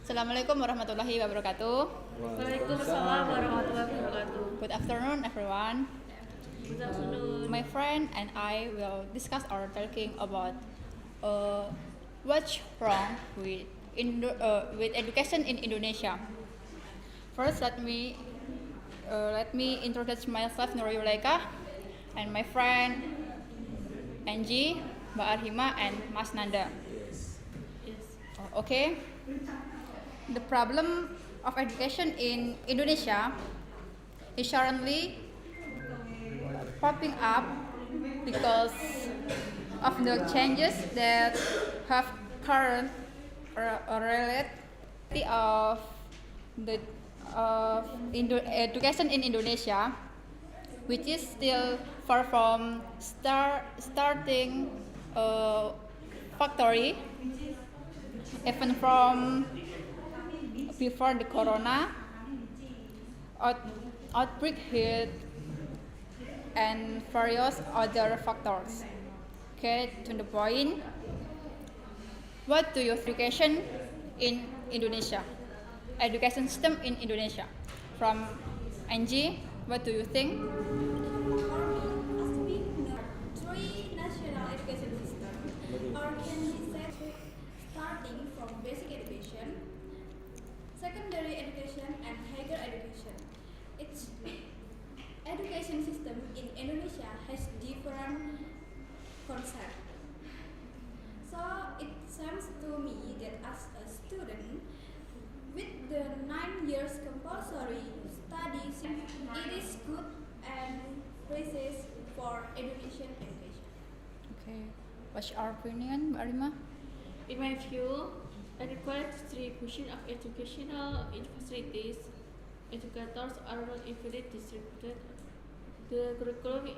Assalamualaikum warahmatullahi wabarakatuh. Waalaikumsalam warahmatullahi wabarakatuh. Good afternoon, everyone. Good afternoon. My friend and I will discuss or talking about what's wrong with education in Indonesia. First, let me introduce myself, Nurul Yulaika, and my friend Angie, Mbak Arhima, and Mas Nanda. Yes. Okay. The problem of education in Indonesia is currently popping up because of the changes that have current reality of the education in Indonesia, which is still far from starting factory, even from before the corona outbreak hit and various other factors. Okay, to the point. What do you education in Indonesia? Education system in Indonesia. From Angie, what do you think? Three national education system, or can be said starting from basic education, secondary education, and higher education. Its education system in Indonesia has different concepts. So it seems to me that as a student, with the 9 years compulsory studies, it is good and precise for Indonesian education. Okay, what's your opinion, Mbak Arima? In my view, adequate distribution of educational facilities, educators are not equally distributed. The curriculum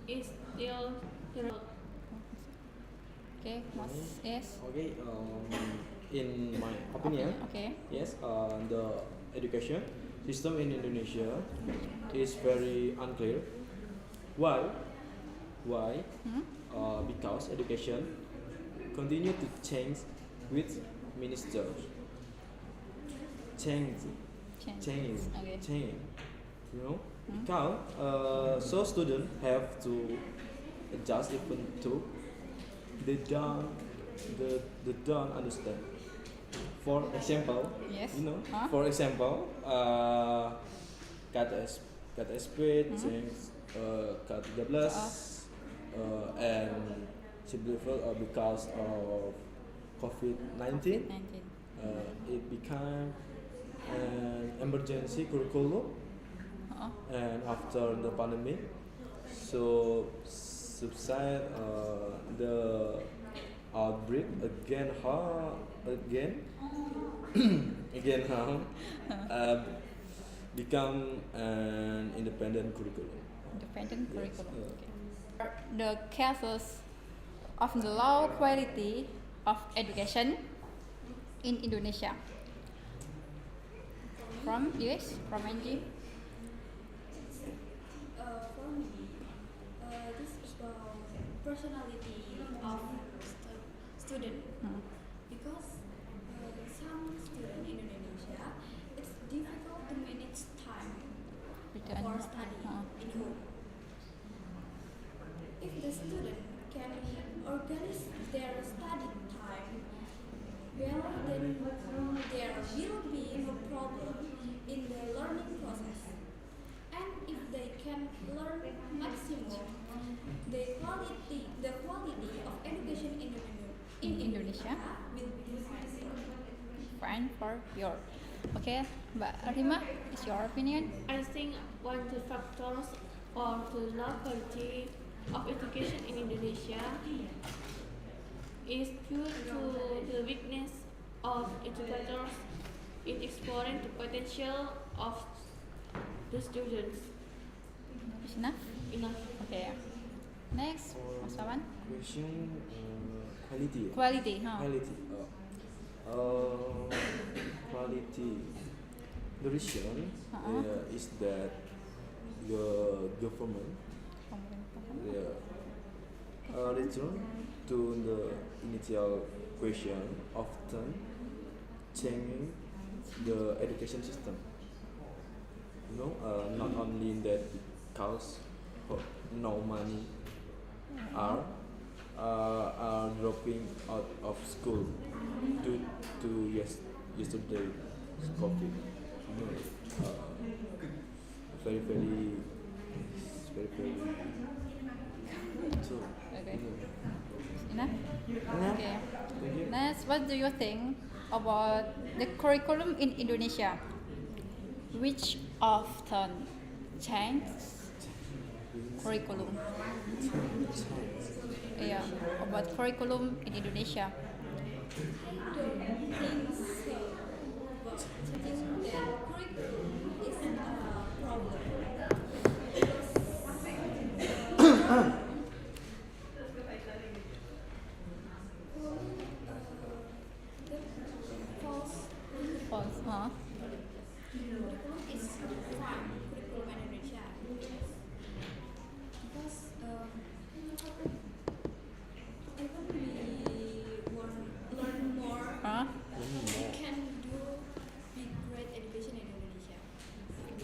is still Okay, Mas, yes. Okay, in my opinion, Okay. yes, the education system in Indonesia is very unclear. Why? Why? Because education continue to change with ministers. Change. Okay. You know, because so students have to adjust even to they don't understand. For example, Yes. you know, Huh? for example, kata SP change kata 13 and simplified because of COVID-19. 19. It became an emergency curriculum, and after the pandemic, so subside the outbreak again become an independent curriculum. Independent Yes, curriculum. Okay. The cases of the low quality of education in Indonesia. From yes, from Angie. For me, this is about personality of student, because some student in Indonesia, it's difficult to manage time for study in home. If the student can organize their study time well, then there will be no problem in the learning process. And if they can learn maximum, the quality of education in Indonesia will be higher. Fine for your. Okay, Mbak Arima, is your opinion? I think one of the factors for the low quality of education in Indonesia is due to the weakness of educators in exploring the potential of the students. Is enough? Enough. Okay. Next, Mas Wawan. Question quality. Quality, Quality. Quality. The reason is that the government return to the initial question often changing the education system. Not only that because no money are dropping out of school due to yesterday COVID. Very very very so. Okay. Enough? Enough. Okay. Thank you. Next, what do you think about the curriculum in Indonesia, which often changes curriculum? Yeah, about curriculum in Indonesia. I don't think so, but changing the curriculum is a problem because the false False, huh? curriculum is fine curriculum in Indonesia because even we want learn more Huh? we can do big great education in Indonesia.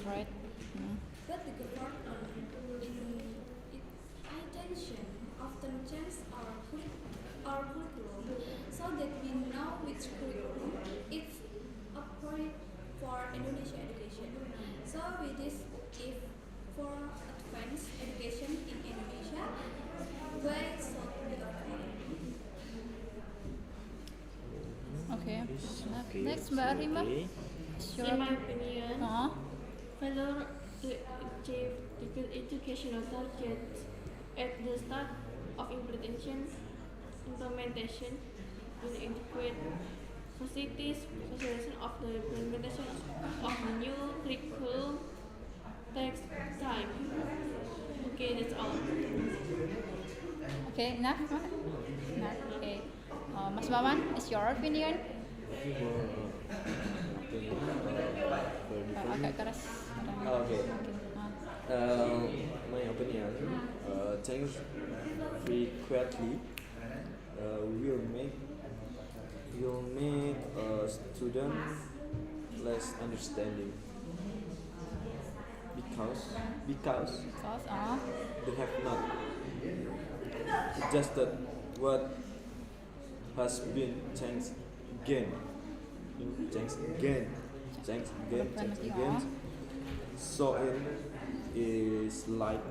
Right. But the government in its attention often change our curriculum so that we know which curriculum is appropriate for Indonesia education. So with this, if for advanced education in Indonesia, why should be avoided? Okay. Next, Mbak Rima. In my opinion, Huh? failure to achieve the educational targets at the start of implementation will integrate socialization of the implementation of the new curriculum takes time. Okay, that's all. Okay, enough, Mbak? Enough. Okay. Mas Maman, is your opinion? Agak keras. Okay. Ah. My opinion, change frequently will make student less understanding because Sauce, they have not adjusted what has been changed again. Changed again. So it is like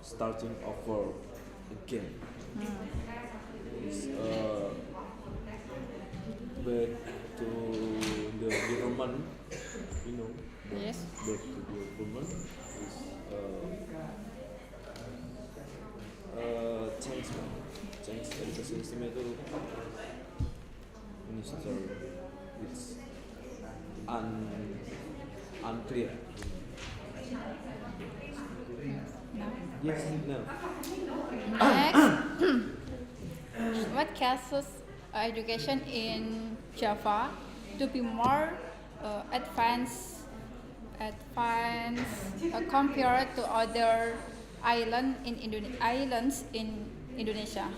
starting over again. It's back to the government, Yes. back to the government is change education system itu minister it's unclear. Yes, no. Next, what causes education in Java to be more advanced compared to other islands in Indonesia?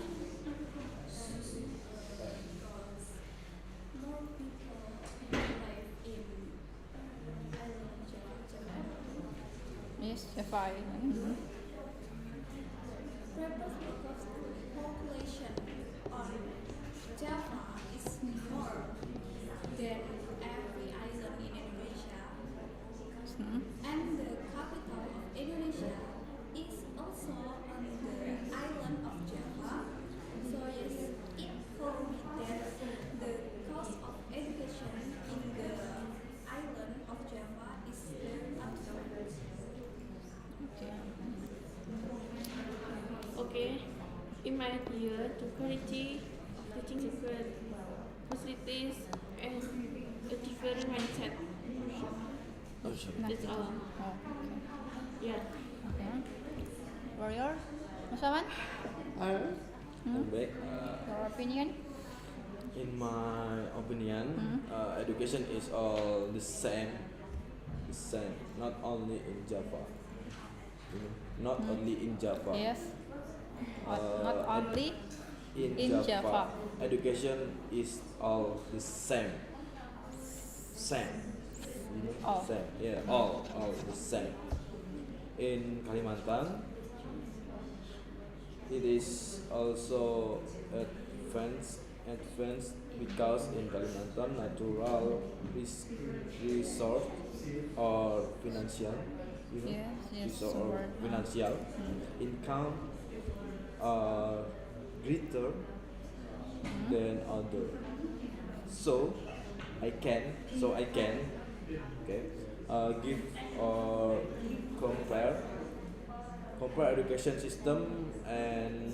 More people live in island Java. Yes, Java Island. Because population on Java is more than every island in Indonesia, and the capital of Indonesia is also on the island of Java. So yes, it could be that the cost of education in the island of Java is advanced. Okay. Okay, in my idea, the quality of teaching secret facilities and a different mindset. That's all. Oh, okay. Yeah. Okay. Warrior, Mas Aman, Baik. your opinion? In my opinion, education is all the same. Not only in Java. Not only in Java. Yes. Not only in in Java. Java. Education is all the same. same. You know, All. same. Yeah, all the same. In Kalimantan, it is also advanced because in Kalimantan natural resource or financial, you know, Yes, resource or sure. financial income are greater than other. So I can okay give or compare education system and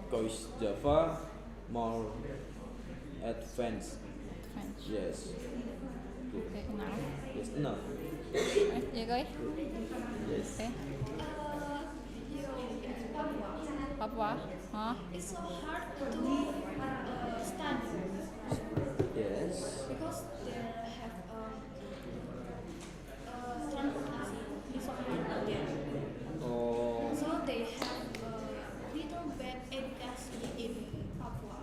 course Java more advanced. French. Yes. Okay, enough. Yes, enough. Right, you guys? Yes. Okay. In Papua, Papua? Huh? it's so hard to study Yes. because they have transportation. It's so hard there. Oh. So they have little bad education in Papua.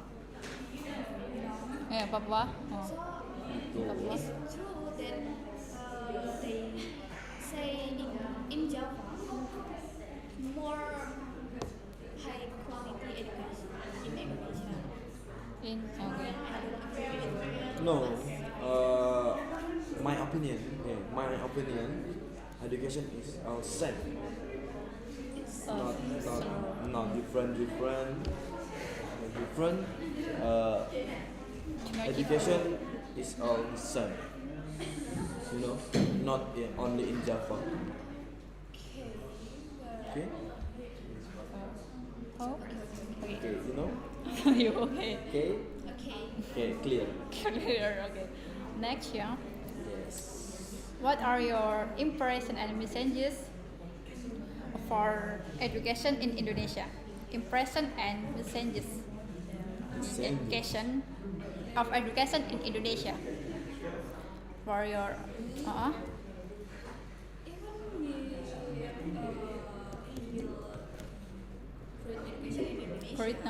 You know. Yeah, Papua. Oh. So Papua. it's true that they say in Java more high quality education in Indonesia. Okay. I don't agree with No. My opinion, education is all same. it's Not different. Education is all the same. You know, not only in Java. Okay. Oh. Okay. Okay. You know. You okay? Okay. okay. Okay. Clear. Clear. Okay. Next, yeah. Yes. What are your impression and messages for education in Indonesia? Impression and messages. Education in Indonesia. For your Even we will create education in Indonesia. for it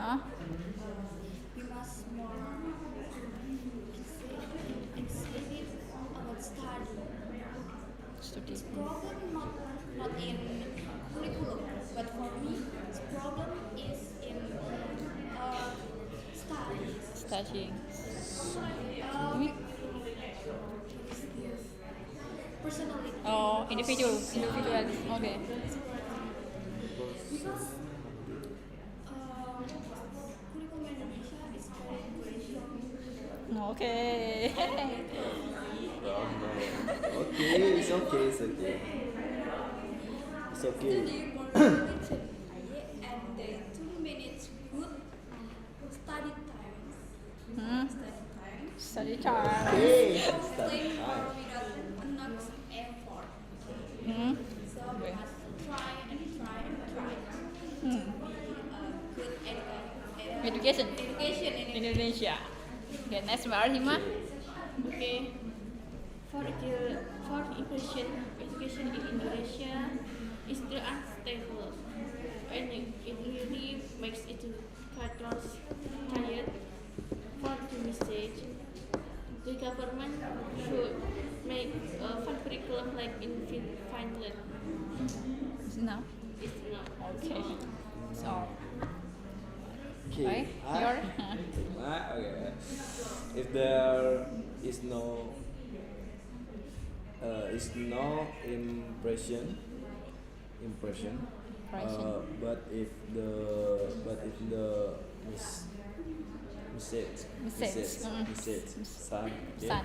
We must more excited about study. study. It's problem not in curriculum, but for me, the problem is in study. Studying. Uh, personality. Oh, individuality. Okay. Because curriculum Indonesia is very question. Okay. Oh, no. Okay. It's okay. It's okay. It's okay. Study more religion and the 2 minutes good study time. Hmm. Study time. Study time. Okay. Playing more Time. without enough effort. Hmm. So we must try and try and try Hmm. to be a good Education. education in Indonesia. Okay, next one, Hima. Okay. For impression, education in Indonesia is still unstable, and it really makes educators tired. For the message, the government should make a fun curriculum like in Finland. Is it now? It's not. Okay. So, Okay. right? Your. Okay. If there is no impression, Impression. but if the message son, okay, Sun.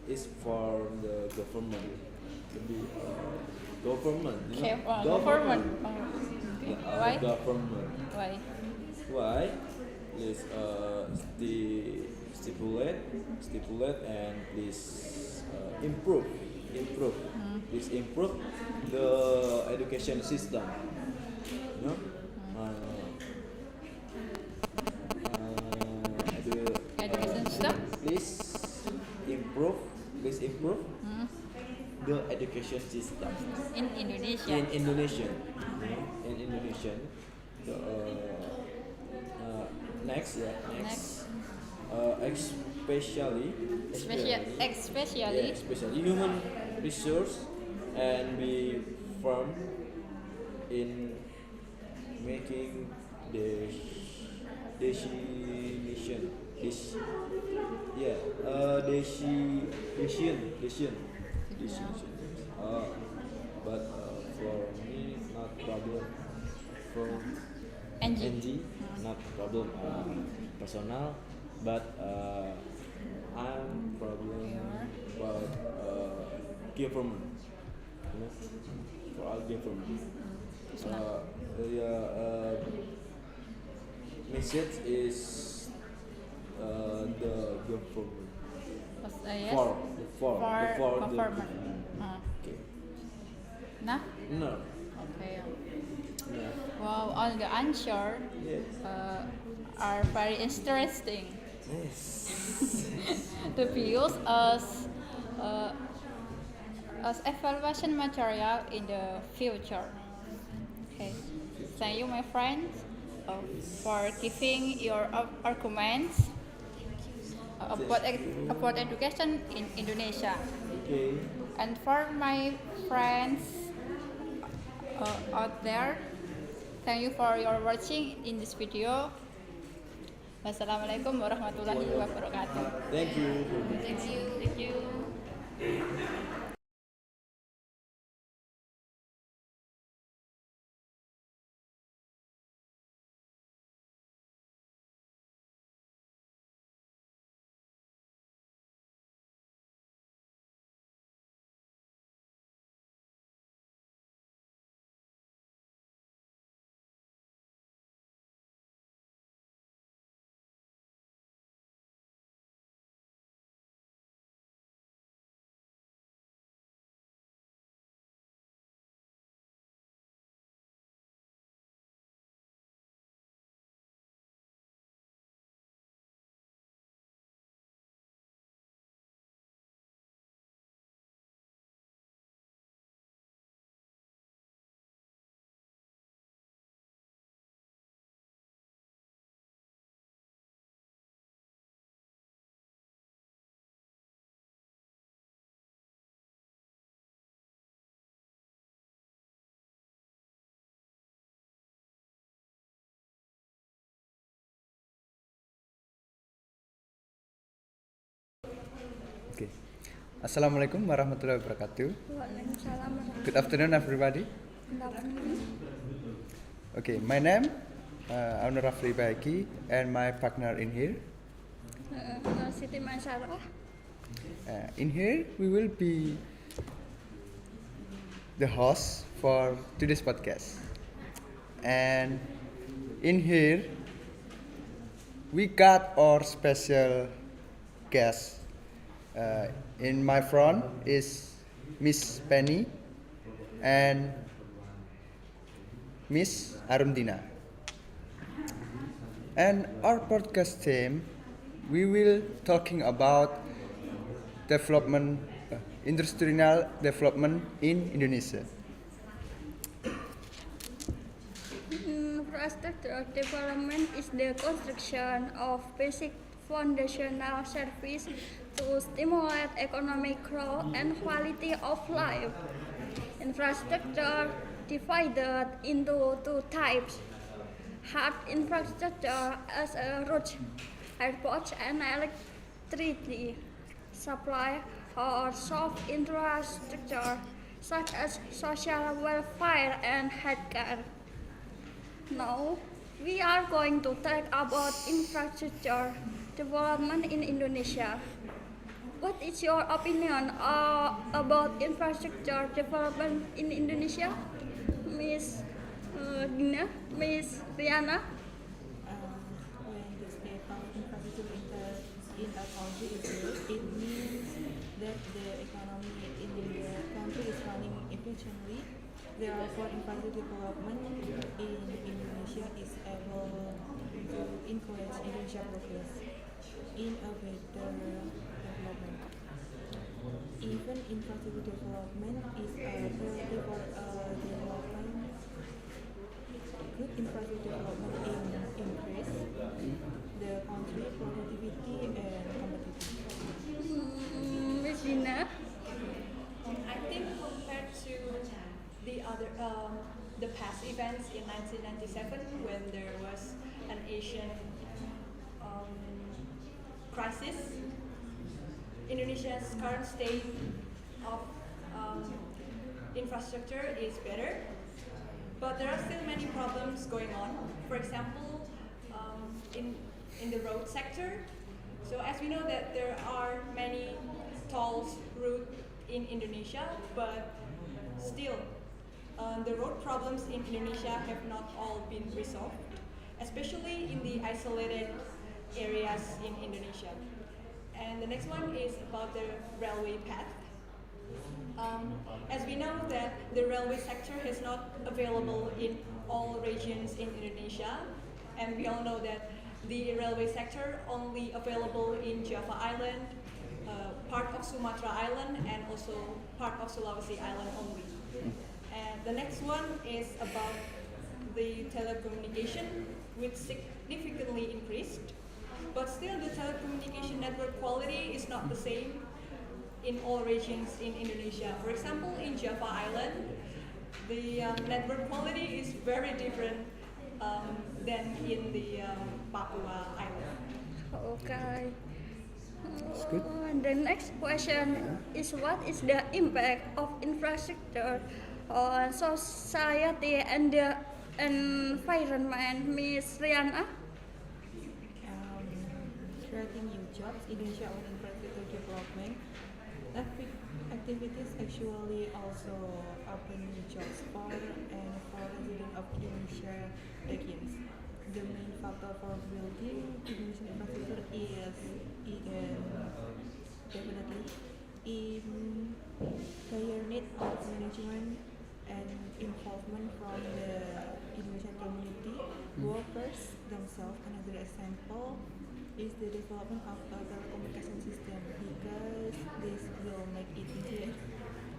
is for the government to be government, you know? Okay. Government. Oh. The, Okay. Why? government. Why? Why? Please stipulate and please improve. Please improve the education system. You know? Education system. Please improve Hmm. the education system In Indonesia. in Indonesian. In Indonesian. So, next. especially human resource and be firm in making the destination this yeah destination but for me not problem for Angie. NG not problem personal but I'm problem about government you know for all government yeah message is the government Yes. for the Government. okay Nah. no Okay. no Wow, all the answer yes are very interesting yes to be used uh, as evaluation material in the future. Okay, thank you, my friends, for giving your arguments about education in Indonesia. okay And for my friends out there, thank you for your watching in this video. Wassalamualaikum warahmatullahi wabarakatuh. thank you Thank you. Thank you. Okay. Assalamualaikum warahmatullahi wabarakatuh. Waalaikumsalam. Good afternoon, everybody. Okay, my name Aunur Rafli Baiki and my partner in here. Siti Mansarah. In here, we will be the host for today's podcast. And in here, we got our special guest. In my front is Miss Penny and Miss Arundina. And our podcast theme, we will talking about development, industrial development in Indonesia. Infrastructure development is the construction of basic foundational service to stimulate economic growth and quality of life. Infrastructure divided into two types: hard infrastructure as a roads, airports, and electricity supply, or soft infrastructure such as social welfare and healthcare. Now, we are going to talk about infrastructure development in Indonesia. What is your opinion about infrastructure development in Indonesia, Miss Dina, Miss Riana? When the state of infrastructure in a country is good, it means that the economy in the country is running efficiently. Therefore, infrastructure development in Indonesia is able to encourage Indonesia progress in a better development. Even infrastructure development is a priority for development. Good infrastructure development in increase the country productivity and competitiveness. Miss Dina? I think compared to the past events in 1997 when there was an Asian crisis, Indonesia's current state of infrastructure is better, but there are still many problems going on. For example, in the road sector. So as we know that there are many toll routes in Indonesia, but still the road problems in Indonesia have not all been resolved, especially in the isolated areas in Indonesia. And the next one is about the railway path. As we know that the railway sector is not available in all regions in Indonesia, and we all know that the railway sector only available in Java Island, part of Sumatra Island, and also part of Sulawesi Island only. And the next one is about the telecommunication, which significantly increased, but still the telecommunication network quality is not the same in all regions in Indonesia. For example, in Java Island, the network quality is very different than in the Papua Island. Okay. That's good. The next question is what is the impact of infrastructure on society and the environment, Miss Riana? Creating new jobs, Indonesia on infrastructure development. Activities actually also open new jobs for residents of Indonesia regions. The main factor for building Indonesian infrastructure is definitely in higher need of management and involvement from the Indonesian community, workers themselves. Another example is the development of a telecommunication system because this will make it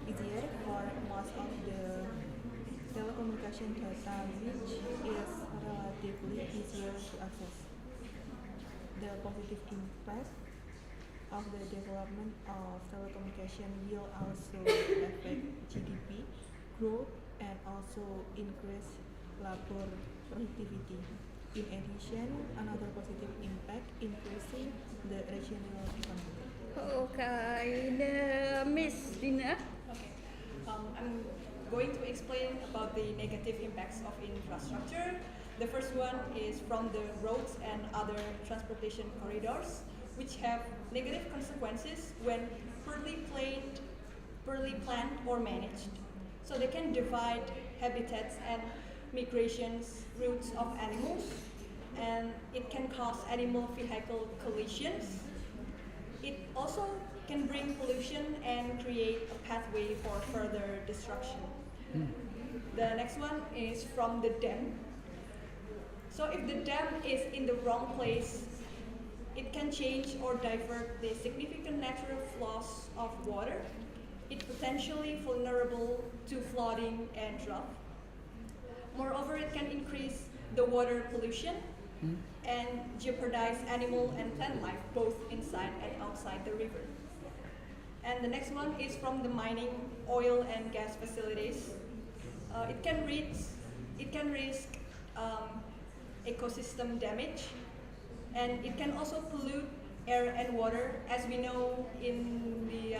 easier for most of the telecommunication data which is relatively easier to access. The positive impact of the development of telecommunication will also affect GDP growth and also increase labor productivity. In addition, another positive impact increasing the regional economy. Okay, the Miss Dina. Okay, I'm going to explain about the negative impacts of infrastructure. The first one is from the roads and other transportation corridors, which have negative consequences when poorly planned or managed. So they can divide habitats and migrations routes of animals, and it can cause animal vehicle collisions. It also can bring pollution and create a pathway for further destruction. The next one is from the dam. So if the dam is in the wrong place, it can change or divert the significant natural flows of water. It's potentially vulnerable to flooding and drought. Moreover, it can increase the water pollution and jeopardize animal and plant life both inside and outside the river. And the next one is from the mining, oil and gas facilities. It can risk ecosystem damage, and it can also pollute air and water, as we know in the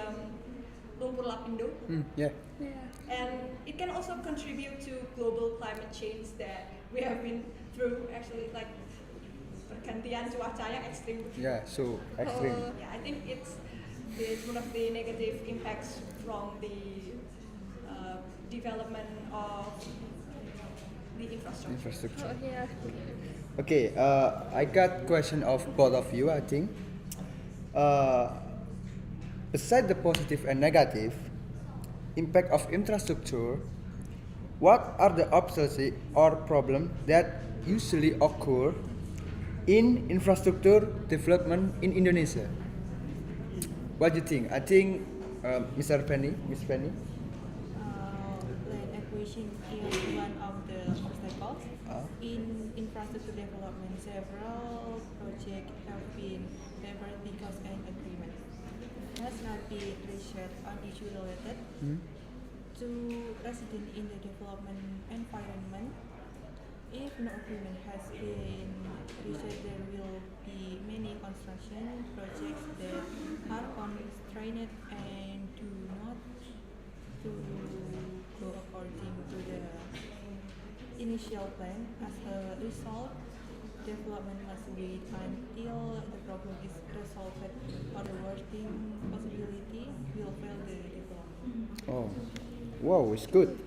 Lumpur Lapindo. Yeah. And it can also contribute to global climate change that we have been through, actually, like pergantian cuaca yang ekstrim. Yeah. So extreme. Yeah, I think it's one of the negative impacts from the development of the infrastructure. Oh, yeah. Okay. I got question of both of you. I think. Beside the positive and negative impact of infrastructure, what are the obstacles or problems that usually occur in infrastructure development in Indonesia? What do you think? I think Miss Penny. Land acquisition is one of the obstacles in infrastructure development, several projects have been developed because an agreement has not been reached on issue related to resident in the development environment. If no agreement has been reached, there will be many construction projects that are constrained and do not to go according to the initial plan. As a result, development must wait until the problem is resolved, or the working possibility will fail the development. Oh, wow, it's good.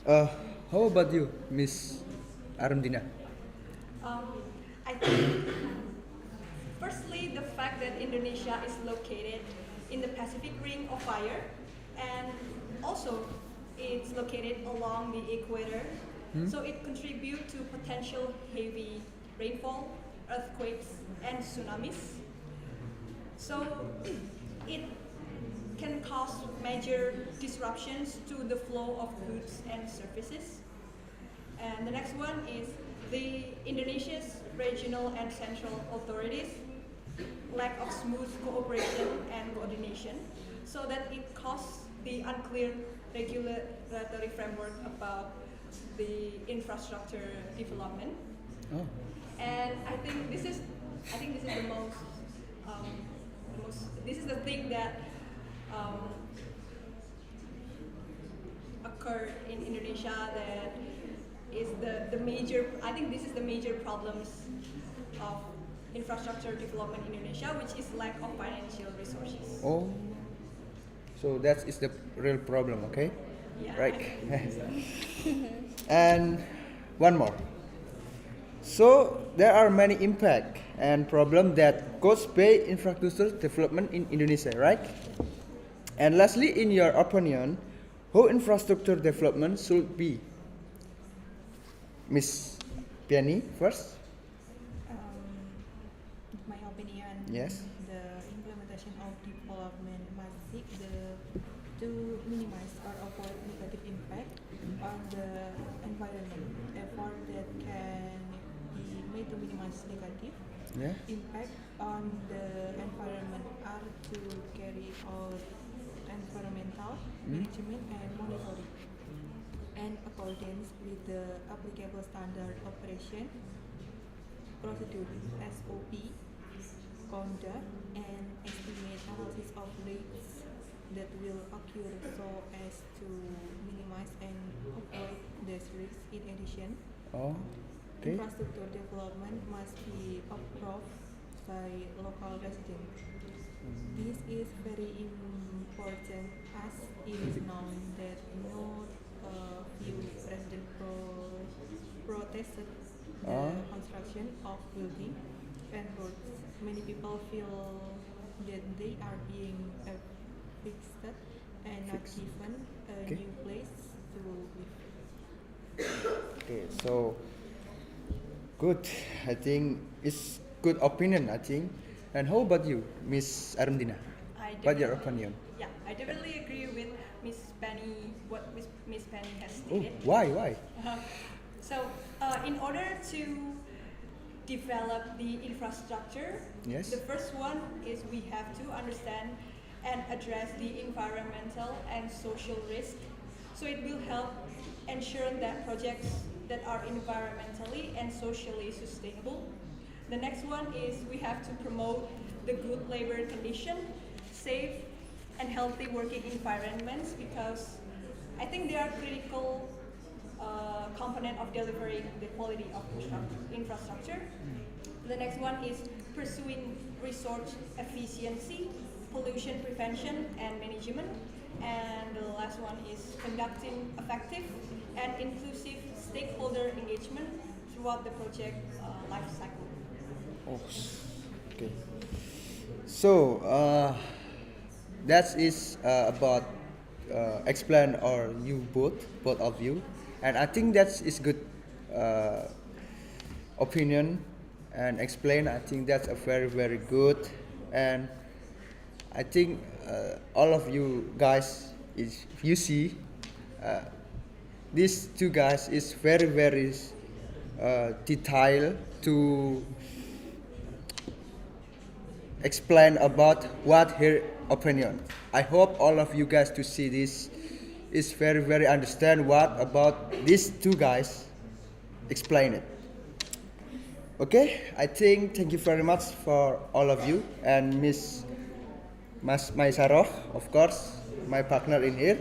How about you, Miss Arundina? I think, firstly, the fact that Indonesia is located in the Pacific Ring of Fire, and also it's located along the equator, so it contributes to potential heavy rainfall, earthquakes, and tsunamis. So it can cause major disruptions to the flow of goods and services. And the next one is the Indonesia's regional and central authorities lack of smooth cooperation and coordination, so that it causes the unclear regulatory framework about the infrastructure development. Oh, And I think this is the this is the thing that occurred in Indonesia, that is the major. I think this is the major problems of infrastructure development in Indonesia, which is lack of financial resources. oh, so that is the real problem, okay? Yeah. Right. And one more. So there are many impact and problem that caused by infrastructure development in Indonesia, right? And lastly, in your opinion, how infrastructure development should be? Miss Piani first. My opinion, Yes. the implementation of development must seek to minimize or avoid negative impact on the environment. Effort that can be made to minimize negative Yeah. impact on the environment are to carry out environmental management and monitoring, and accordance with the applicable standard operation procedure (SOP), conduct and estimate analysis of risks that will occur so as to minimize and avoid these risks. In addition, Oh, okay. infrastructure development must be approved by local residents. This is very important as it is known that no few residents protested the construction of building and roads. Many people feel that they are being fixed and not given a Okay. new place to live. Okay, so good. I think it's good opinion, I think. And how about you, Miss Arundina? What your opinion? Yeah, I definitely agree with Miss Penny, what Miss Penny has Oh, stated. why? So, in order to develop the infrastructure, Yes. the first one is we have to understand and address the environmental and social risk. So it will help ensure that projects that are environmentally and socially sustainable. The next one is we have to promote the good labor condition, safe and healthy working environments, because I think they are critical component of delivering the quality of infrastructure. The next one is pursuing resource efficiency, pollution prevention and management. And the last one is conducting effective and inclusive stakeholder engagement throughout the project life cycle. Oh, okay. So that is about explain or you both of you, and I think that is good opinion and explain. I think that's a very good, and I think all of you guys is if you see these two guys is very detail to explain about what her opinion. I hope all of you guys to see this is very understand what about these two guys explain it. Okay, I think thank you very much for all of you and Miss Mas Maisaroh, of course, my partner in here.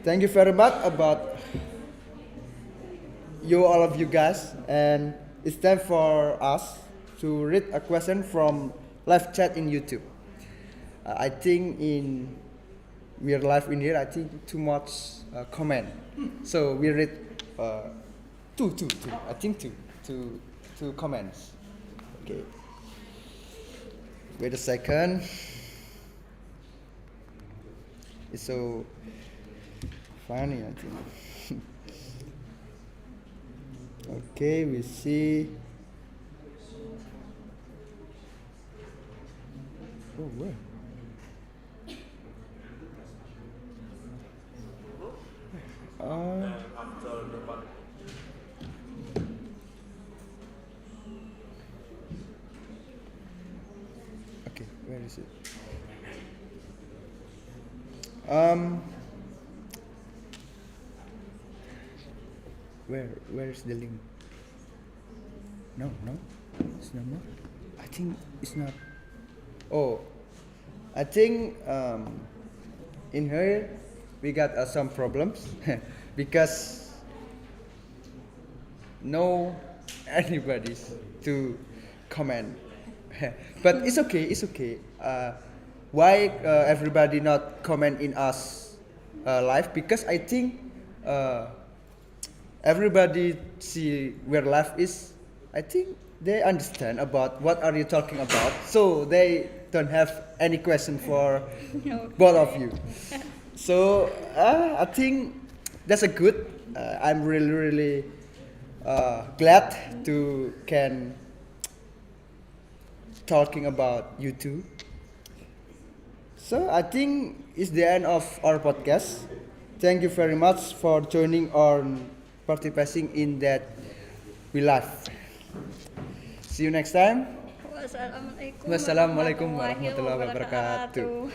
Thank you very much about you all of you guys, and it's time for us to read a question from live chat in YouTube. I think in we are live in here. I think too much comment, so we read two. I think two comments. Okay. Wait a second. It's so funny, I think. Okay, we see. Oh, where? Okay, where is it? Where is the link? No, it's not more. I think it's not. Oh, I think in here we got some problems because no anybody's to comment. But it's okay. It's okay. Why everybody not comment in us live? Because I think everybody see where life is. I think they understand about what are you talking about, so they don't have any question for both of you. So I think that's a good. I'm really glad to can talking about you two. So I think it's the end of our podcast. Thank you very much for joining or participating in that we live. See you next time. Wassalamualaikum warahmatullahi wabarakatuh.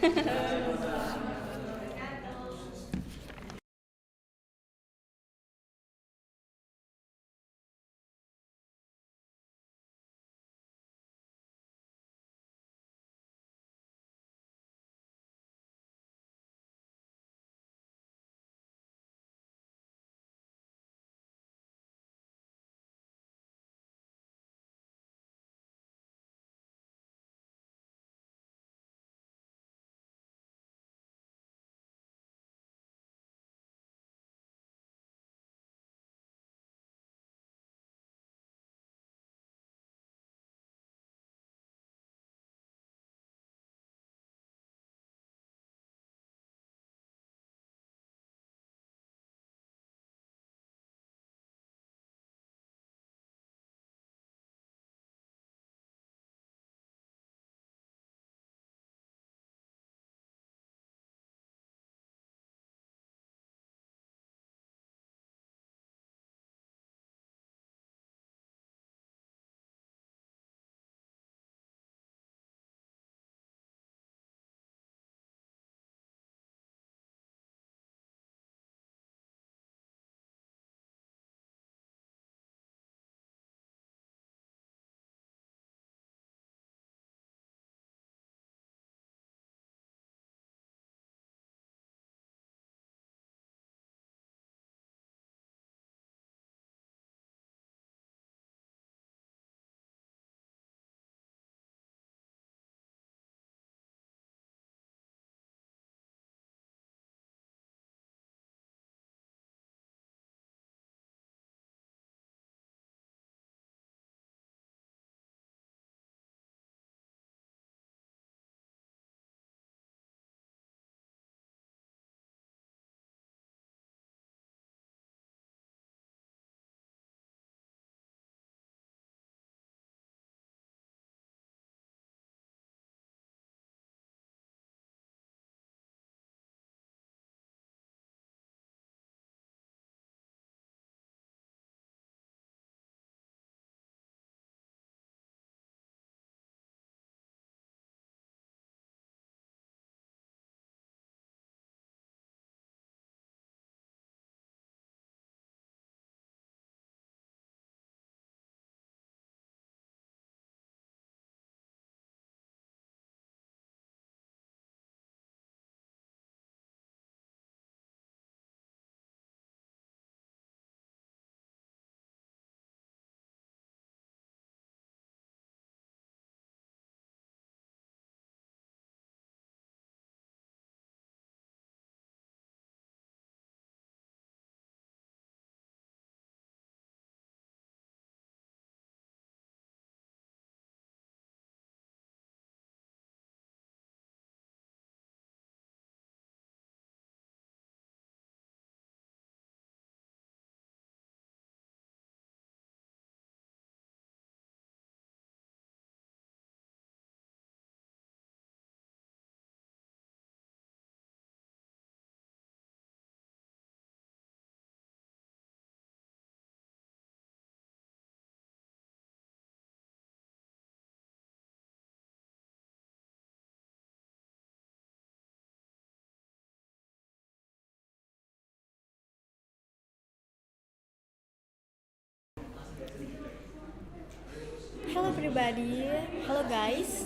everybody. Hello guys.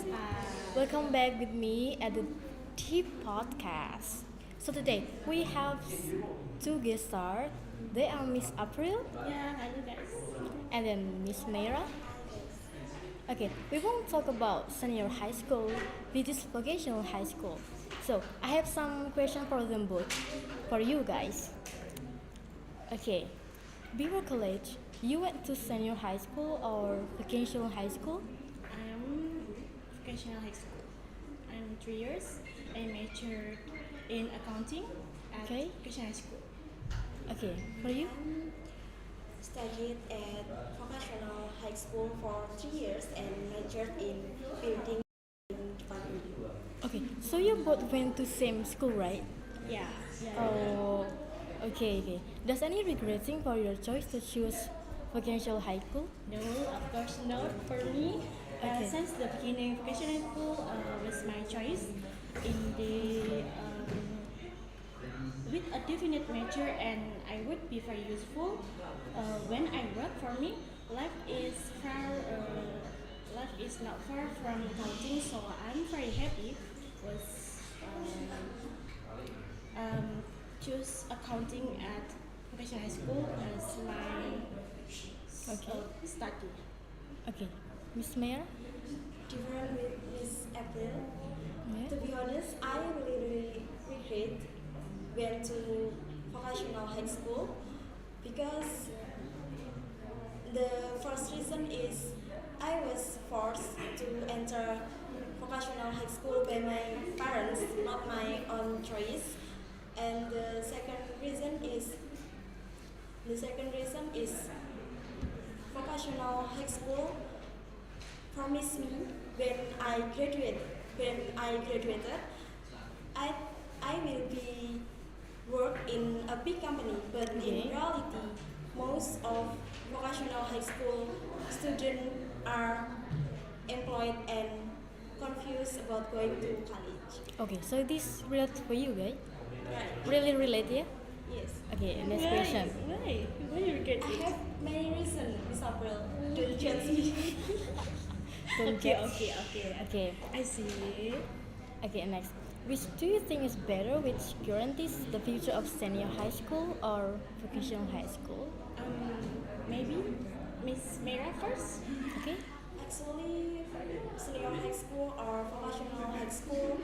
Welcome back with me at the Deep Podcast. So today we have two guest stars. They are Miss April Yeah, hello guys. and then Miss Mera. Okay, we won't talk about senior high school, which is vocational high school. So I have some questions for them both, for you guys. Okay, before college, you went to senior high school or vocational high school? I am vocational high school. I'm 3 years. I majored in accounting at Okay. vocational high school. Okay, for you? Studied at vocational high school for 3 years and majored in building department. Okay, so you both went to same school, right? Yeah. Oh, okay. Does any regretting for your choice to choose vocational high school? No, of course not for me. Okay. Since the beginning, vocational school was my choice in the with a definite major, and I would be very useful when I work. For me, life is far. Life is not far from accounting, so I'm very happy with choose accounting at vocational high school as my Okay. study. Okay, Miss Mayor? Different with Miss April. Yeah. To be honest, I really regret went to vocational high school because the first reason is I was forced to enter vocational high school by my parents, not my own choice. And the second reason is vocational high school promised me when I graduated I will be work in a big company, but in Okay. reality most of vocational high school students are employed and confused about going to college. Okay, so this relate for you, guys? Right. Really relate, yeah? Yes. Okay, next question. Why you regret I it? have many reasons, Miss April. Don't judge me. Don't Okay, judge. okay. Okay, I see. okay, next. Which do you think is better, which guarantees the future of senior high school or vocational high school? Maybe Miss Mera first. Okay? Actually, senior high school or vocational high school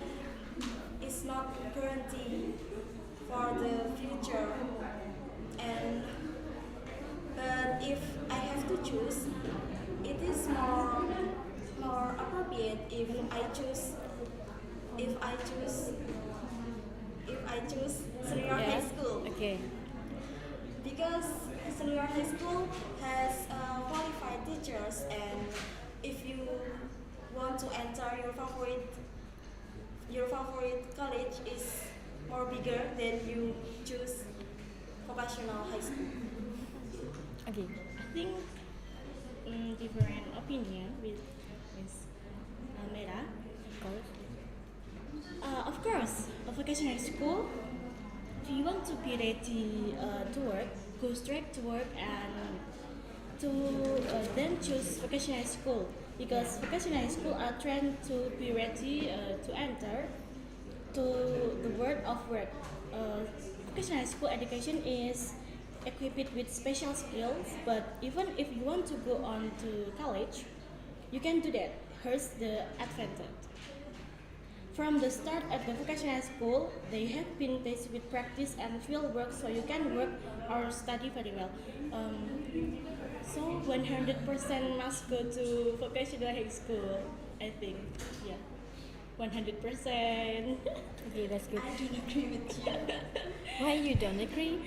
is not guarantee for the future. And but if I have to choose, it is more appropriate if I choose senior high school. Okay. Because senior high school has qualified teachers, and if you want to enter your favorite college is more bigger than you choose vocational high school. Okay. I think different opinion with Miss Mera. Of course. Of course, a vocational school. If you want to be ready to work, go straight to work and to then choose vocational school, because vocational school are trained to be ready to enter to the world of work. Vocational school education is equipped with special skills, but even if you want to go on to college, you can do that. Here's the advantage. From the start at the vocational school, they have been tested with practice and field work, so you can work or study very well. So 100% must go to vocational high school, I think. Yeah, 100%. Okay, that's good. I don't agree with you Why you don't agree?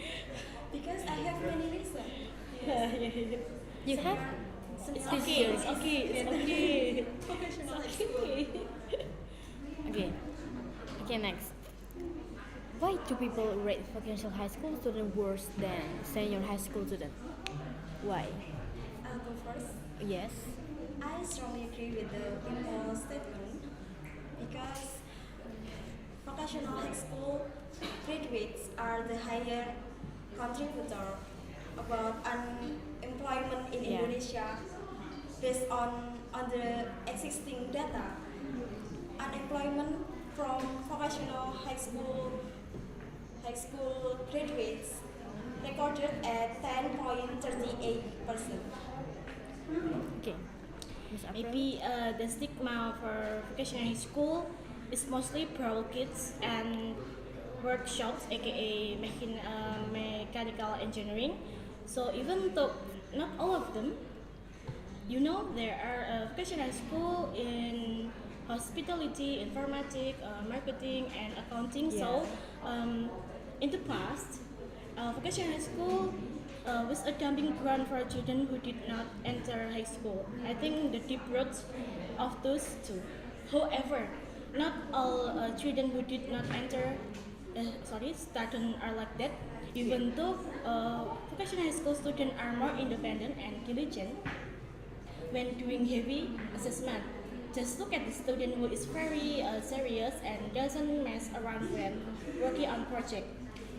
because I have many reasons. You have? It's okay. It's okay. It's okay. Vocational high school. Okay. Okay, next. Why do people rate vocational high school student worse than senior high school student? Why? I'll go first. Yes. I strongly agree with the people's statement because vocational high school graduates are the higher contributor about unemployment in Yeah. Indonesia, based on the existing data. Unemployment from vocational high school graduates recorded at 10.38%. Okay, Miss April. Maybe the stigma for vocational high school is mostly pro kids and workshops, aka mechanical engineering. So even though not all of them, you know, there are vocational school in hospitality, informatics, marketing, and accounting. So in the past, vocational school was a dumping ground for children who did not enter high school. I think the deep roots of those two. However, not all children who did not enter students are like that. Even though vocational high school students are more independent and diligent when doing heavy assessment. Just look at the student who is very serious and doesn't mess around when working on project.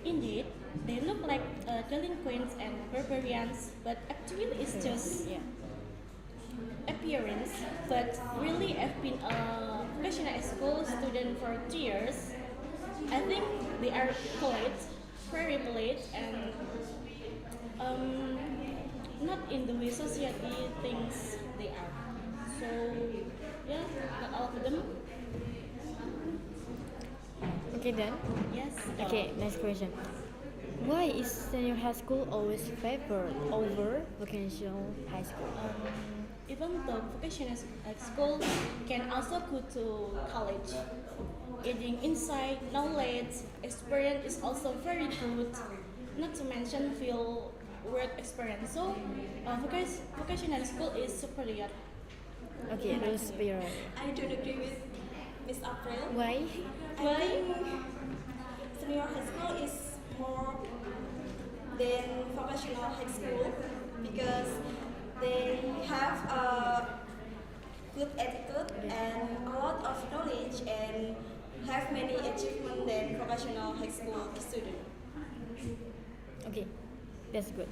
Indeed, they look like delinquents and barbarians, but actually it's just appearance. But really, I've been a vocational school student for 2 years. I think they are polite, very polite, and not in the way society thinks they are. So yeah, not all of them. Okay, then. Yes. Okay, next question. Why is senior high school always favored over vocational high school? Even though vocational school can also go to college, getting insight, knowledge, experience is also very good. Not to mention field work experience. So vocational school is superior. Okay, rules superior. I don't agree with Miss April. Why? I think senior high school is more than vocational high school because they have a good attitude and a lot of knowledge and have many achievements than vocational high school student. Okay, that's good.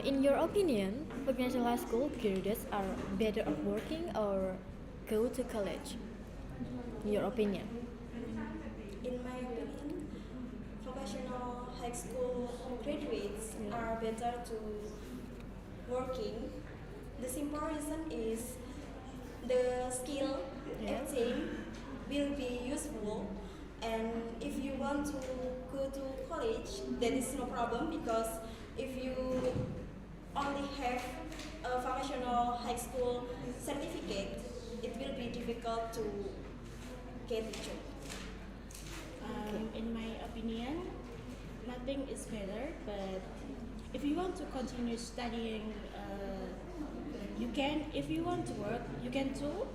In your opinion, vocational high school graduates are better off working or go to college? In your opinion? In my opinion, vocational high school graduates are better to working. The simple reason is the skill obtained will be useful, and if you want to go to college, that is no problem because if you only have a vocational high school certificate, it will be difficult to get a job. In my opinion, nothing is better. But if you want to continue studying, you can. If you want to work, you can too.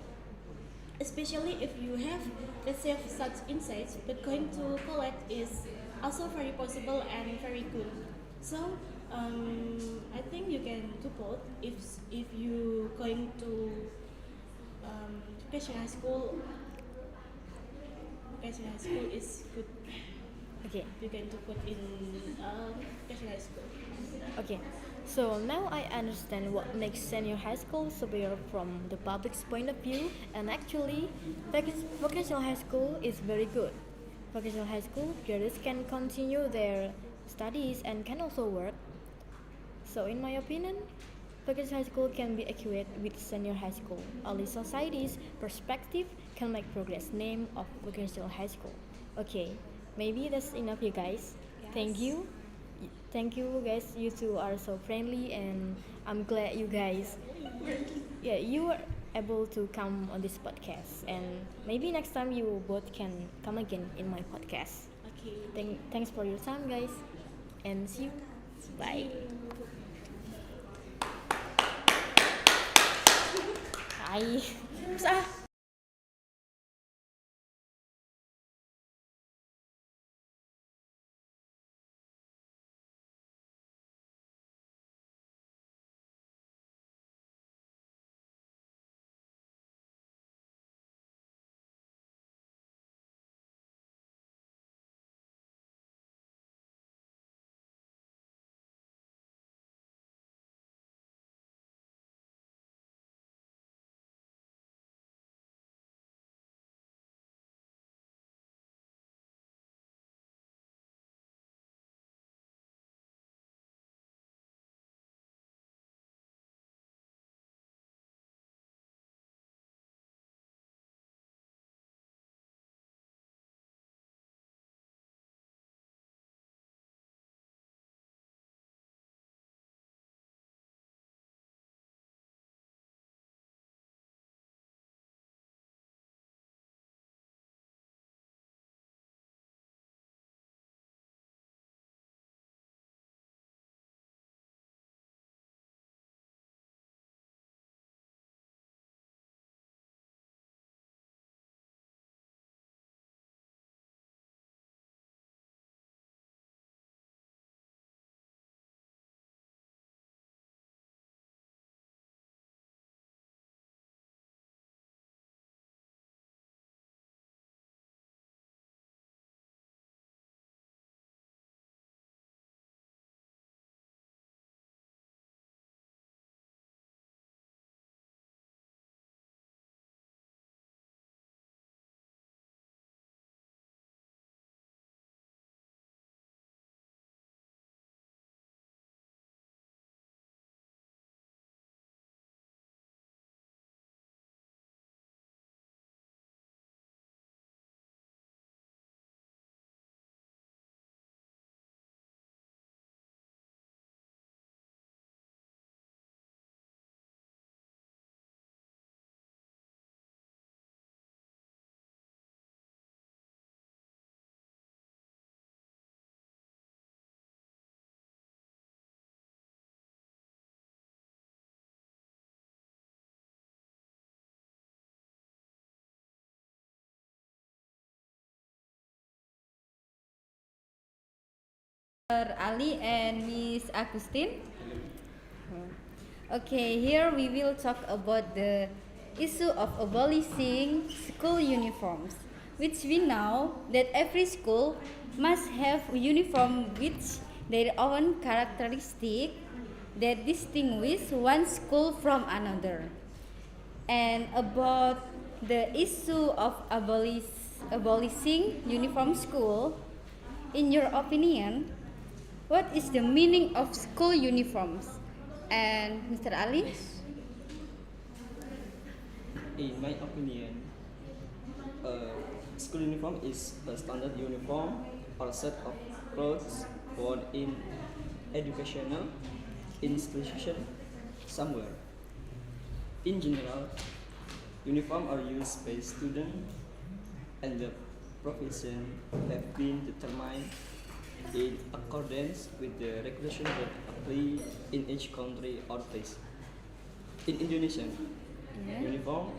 Especially if you have, let's say, such insights. But going to college is also very possible and very good. So I think you can do both. If you going to vocational school. Vocational school is good. Okay. You can to put in vocational school. Okay, so now I understand what makes senior high school superior from the public's point of view, and actually, vocational high school is very good. Vocational high school graduates can continue their studies and can also work. So, in my opinion, vocational high school can be equated with senior high school. Only society's perspective can make progress name of vocational high school. Okay, maybe that's enough, you guys. Thank you. Thank you guys, you two are so friendly and I'm glad you guys you were able to come on this podcast, and maybe next time you both can come again in my podcast. Okay. Thanks for your time guys, and see you. Bye. Bye. Mr. Ali and Miss Agustin. Okay, here we will talk about the issue of abolishing school uniforms, which we know that every school must have a uniform with their own characteristic that distinguish one school from another. And about the issue of abolishing uniform school, in your opinion, what is the meaning of school uniforms? And Mr. Ali? In my opinion, school uniform is a standard uniform or set of clothes worn in educational institution somewhere. In general, uniform are used by students and the provision have been determined in accordance with the regulations that apply in each country or place. In Indonesia, uniform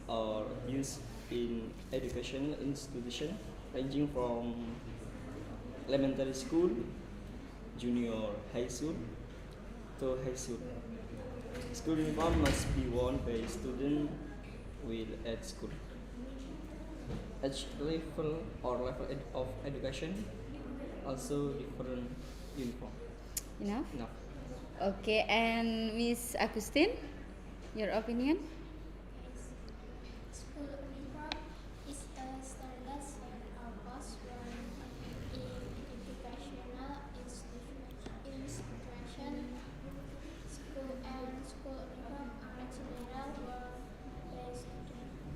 are used in educational institutions ranging from elementary school, junior high school, to high school. School uniform must be worn by students while at school. Each level or level of education also different uniform. Enough? Enough. Okay, and Miss Agustin, your opinion? School uniform is a standard set of clothes worn in educational institution. School and school uniform are general worn by students.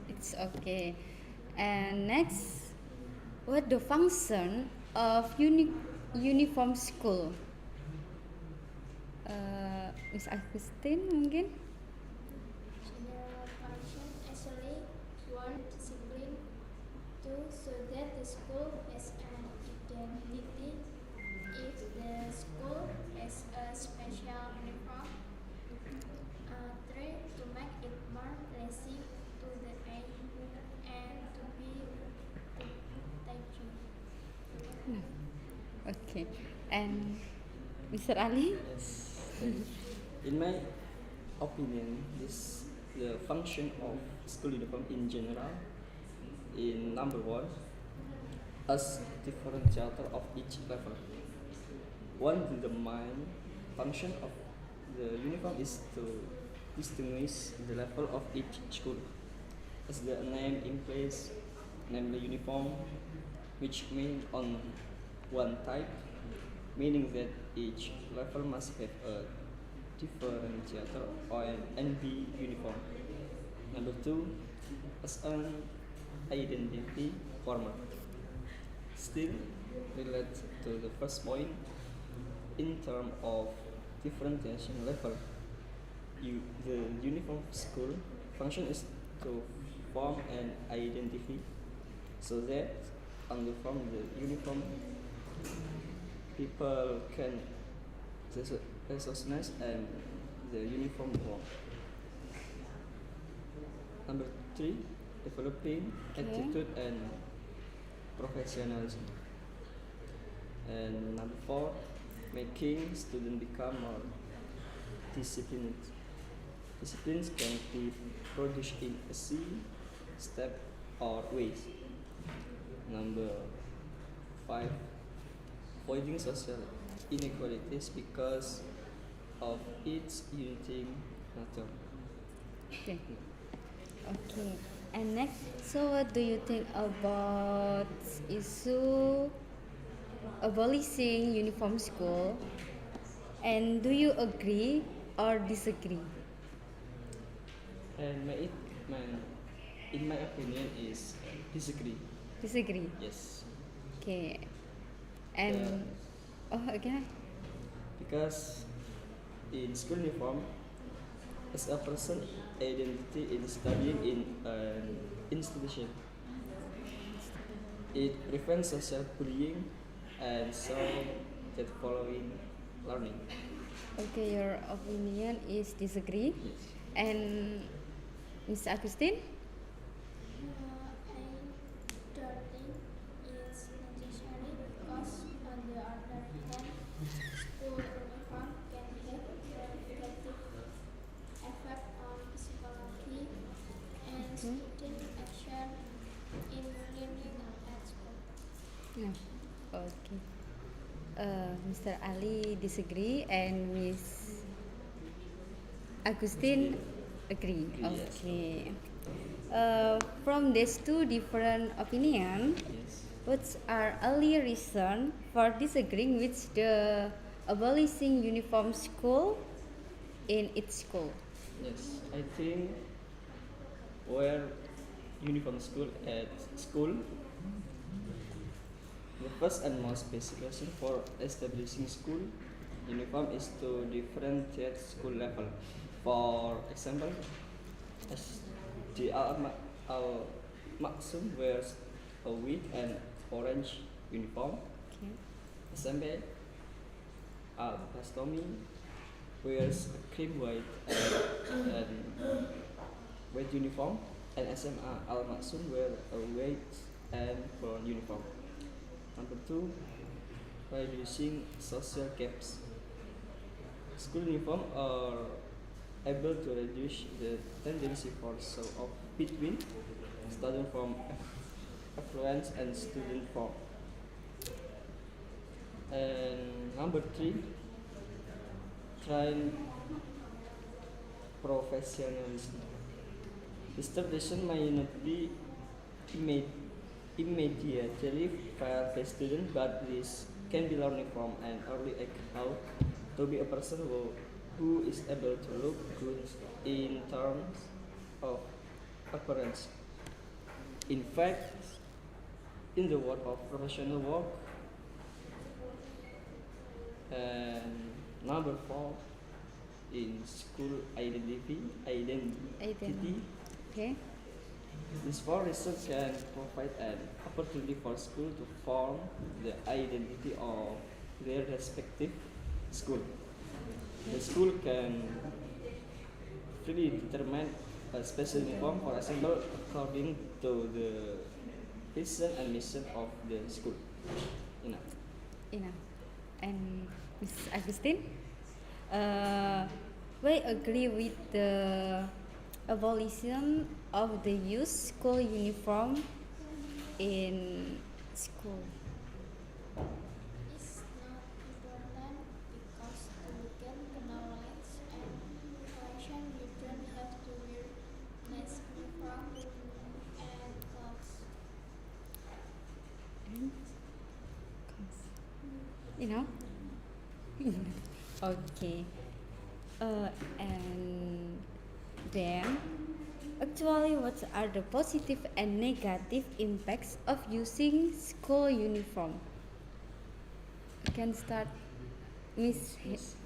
It's okay. And next, what the function of uniform school? Miss Agustin mungkin? General function actually one discipline to so that the school has an identity. If the school has a special uniform, three to make it more pleasing to the eye and to be protected. Okay. And Mr. Ali? Yes. In my opinion, this the function of school uniform in general. In number one, as differentiator of each level. One of the main function of the uniform is to distinguish the level of each school. As the name implies, namely uniform, which means on one type, meaning that each level must have a differentiator or an NB uniform. Number two, as an identity format. Still related to the first point, in terms of differentiation level, the uniform school function is to form an identity so that under from the uniform people can recognize and the uniform form. Number three, developing attitude and professionalism. And number four, making students become more disciplined. Disciplines can be produced in a step or ways. Number five, avoiding social inequalities because of its uniting nature. Okay. Okay. And next, so what do you think about issue abolishing uniform school? And do you agree or disagree? And in my opinion is disagree. Disagree. Yes. Okay. And again. Because in school uniform, as a person identity in studying in an institution, it prevents social bullying and so that following learning. Okay, your opinion is disagree. Yes. And Miss Agustin? I don't think it's necessary Okay. Mr. Ali disagree and Miss Agustin agree. Yes. Okay. From these two different opinions, Yes. what are early reasons for disagreeing with the abolishing uniform school in its school? Yes. I think where uniform school at school, the first and most basic reason for establishing school uniform is to differentiate school level. For example, as the Al Maksum wears a white and orange uniform. Okay. SMP Al Bastomi wears a cream white and white uniform, and SMA Al Maksum wear a white and brown uniform. Number two, reducing social gaps. School uniform are able to reduce the tendency for show off between student from affluence and student from. And number three, train professionalism. This tradition may not be immediately felt by student, but this can be learning from an early age how to be a person who is able to look good in terms of appearance. In fact, in the world of professional work, and number four, in school identity. Okay. These four reasons can provide an opportunity for school to form the identity of their respective school. The school can freely determine a special uniform, for example, according to the vision and mission of the school. Enough. Enough. And Miss Agustin, we agree with the abolition of the use school uniform in school. It's not important because to get knowledge and fashion you don't have to wear nice uniform and clothes. You know? Okay. And then, actually, what are the positive and negative impacts of using school uniform? You can start, Miss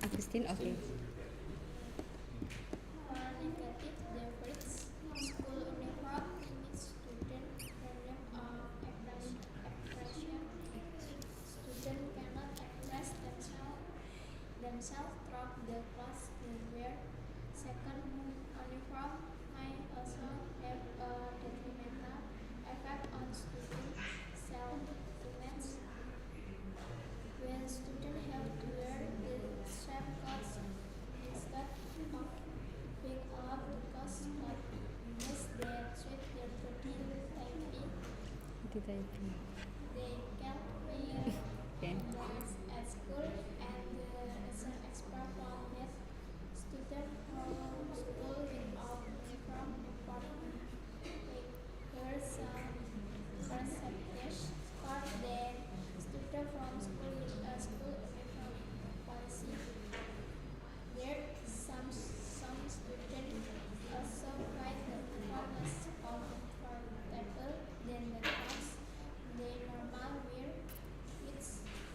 Agustin. Okay. Negative difference school uniform limits student freedom of expression. Students cannot express themselves through the clothes they wear. Second, uniform may also have a detrimental effect on student self-image. When students have to wear the same clothes instead of being allowed to cause clothes that suit their body type, Did I do? they can't be Okay. embarrassed at school, and as an expert found that students from school without uniform importantly were some percentage part than students from school with a school uniform policy. There some students also find the uniform less comfortable than the clothes they normally wear, which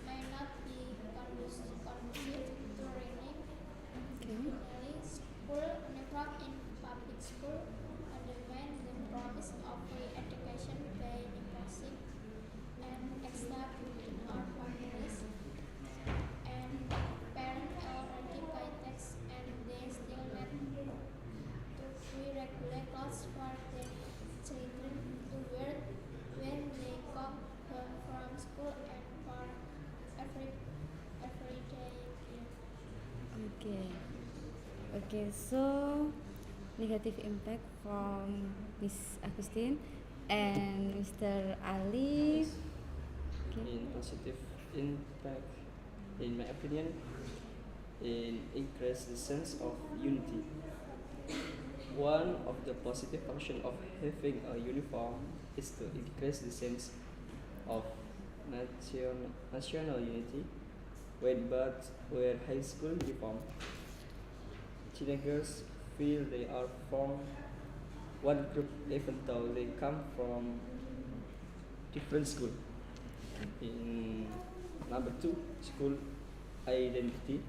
may not be conducive to learning. Finally, school uniform in public school undermine the promise of free education by imposing an extra burden on families and parents already pay tax, and they still need to free regular clothes for their children to wear when they come home from school and for everyday wear. Okay. Okay. So, negative impact from Miss Agustin and Mr. Ali. Okay. In positive impact, in my opinion, in increase the sense of unity. One of the positive functions of having a uniform is to increase the sense of national unity. When both wear high school uniform, teenagers feel they are from one group even though they come from different school. In number two, school identity.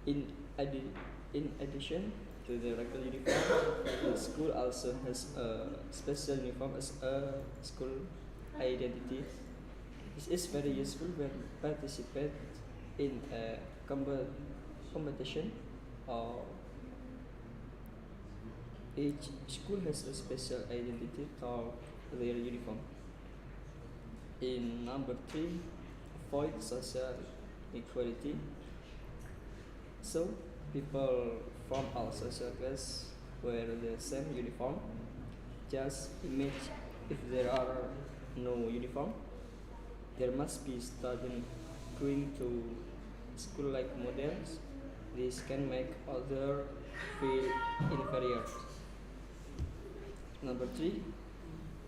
In, in addition to the regular uniform, the school also has a special uniform as a school identity. This is very useful when participate in a competition or each school has a special identity called their uniform. In number three, avoid social equality. So people from all social classes wear the same uniform. Just imagine if there are no uniform, there must be students going to school like models. This can make others feel inferior. Number three,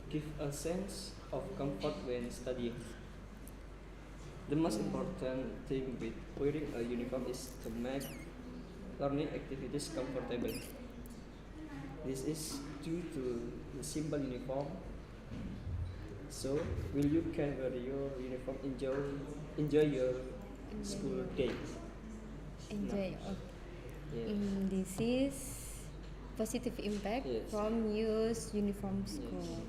give a sense of comfort when studying. The most important thing with wearing a uniform is to make learning activities comfortable. This is due to the simple uniform. So, will you can wear your uniform enjoy your school day? Enjoy. No. Okay. Yeah. This is positive impact Yes. from use uniform school.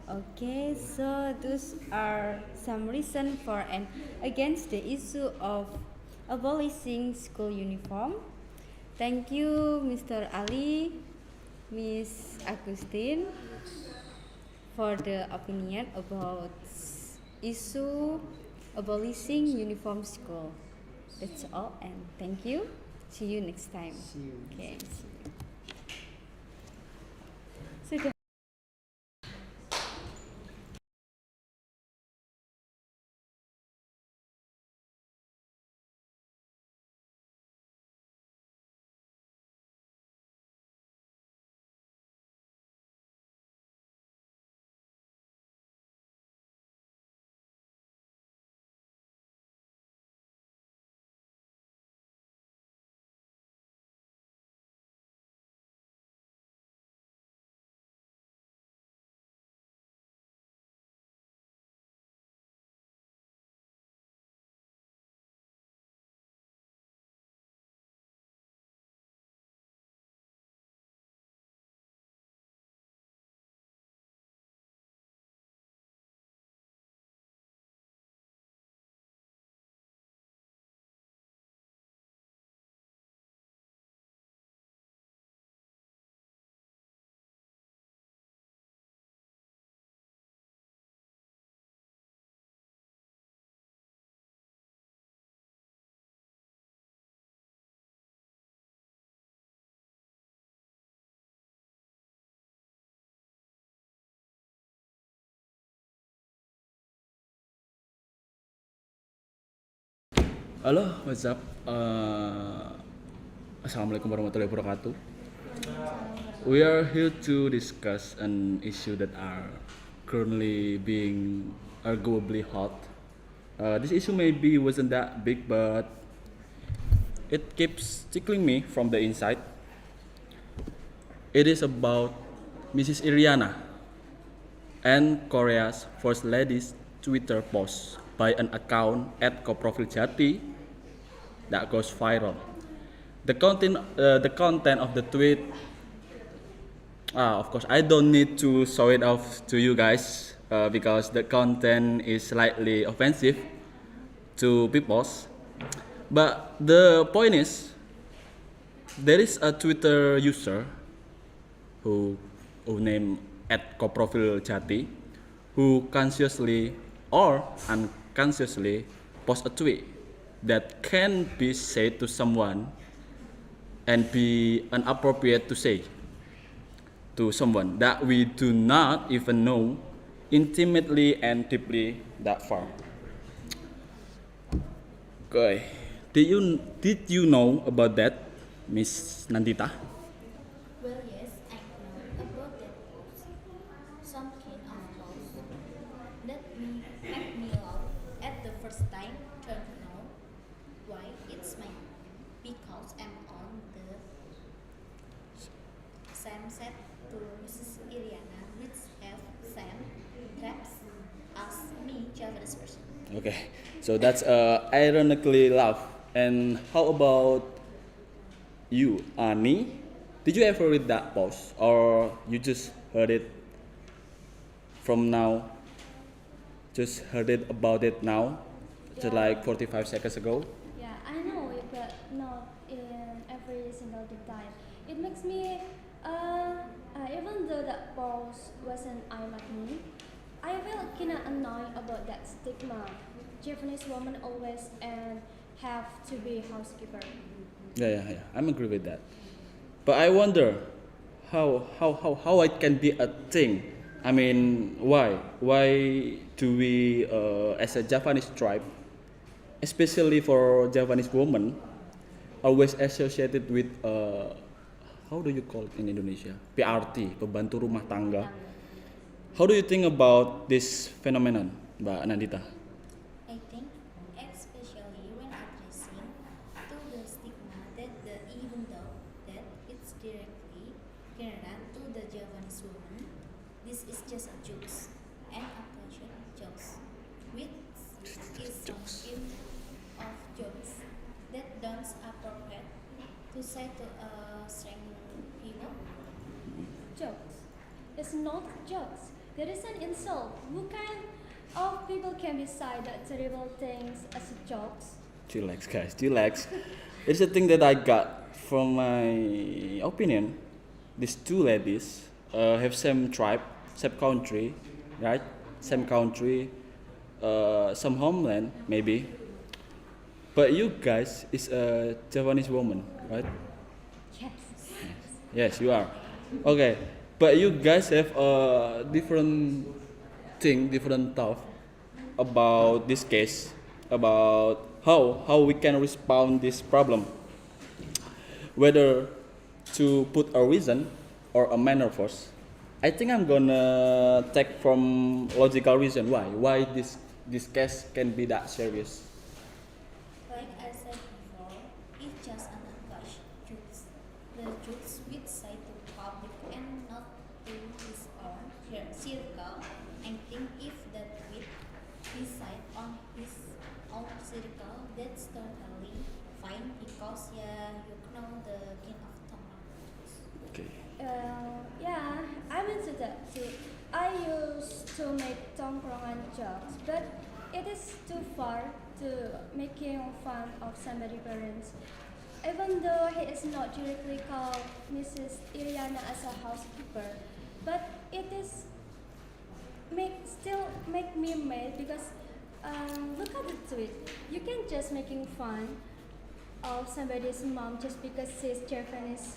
Okay, so those are some reason for and against the issue of abolishing school uniform. Thank you, Mr. Ali, Miss Agustin, for the opinion about issue abolishing uniform school. That's all, and thank you. See you next time. See you. Okay. See you. Sudah. Halo, what's up? Assalamualaikum warahmatullahi wabarakatuh. We are here to discuss an issue that are currently being arguably hot. This issue maybe wasn't that big, but it keeps tickling me from the inside. It is about Mrs. Iriana and Korea's first lady's Twitter post by an account at Koprofil Jati that goes viral. The content of the tweet, of course, I don't need to show it off to you guys because the content is slightly offensive to people. But the point is, there is a Twitter user who named at Koprofil Jati who consciously or unconsciously post a tweet that can be said to someone and be inappropriate to say to someone that we do not even know intimately and deeply that far. Okay. Did you know about that, Miss Nandita? Well, yes, I know about that pose. Some kind of pose that make me laugh at the first time. Don't know why it's my because I'm on the same set to Mrs. Iriana, which have same traps as me, Japanese person. Okay. So that's ironically laugh. And how about you, Ani? Did you ever read that post, or you just heard it from now? Just heard it about it now, just like 45 seconds ago. Yeah, I know it, but not in every single time. It makes me, even though that boss wasn't aimed at me, I felt kinda annoyed about that stigma. Japanese women always and have to be housekeeper. Yeah. I'm agree with that. But I wonder how it can be a thing. I mean, why? Why do we, as a Japanese tribe, especially for Japanese women, always associated with how do you call it in Indonesia? PRT, pembantu rumah tangga. How do you think about this phenomenon, Mbak Nandita? I think, especially when addressing to the stigma that even though that it's directly general to the Japanese woman, this is just a jokes and occasion jokes, which is some kind of jokes that don't appropriate to say to a strange people. Jokes. It's not jokes. That is an insult. What kind of people can decide that terrible things as jokes? Chillax, guys, chillax. It's a thing that I got from my opinion. These two ladies have same tribe, same country, right? Same country, some homeland maybe. But you guys is a Japanese woman, right? Yes. Yes, you are. Okay, but you guys have a different thing, different thought about this case, about how we can respond this problem, whether to put a reason or a manner first. I think I'm gonna take from logical reason why this case can be that serious. Like I said before, it's just an unconscious jokes. The jokes which say to public and not to his own circle. I think if that with decide on his own circle, that's totally fine because you know the king of tomatoes. Okay. Yeah, I'm into that too. I used to make tongkrongan jokes, but it is too far to making fun of somebody's parents. Even though he is not directly called Mrs. Iriana as a housekeeper, but it is still make me mad because look at the tweet. You can just making fun of somebody's mom just because she's Japanese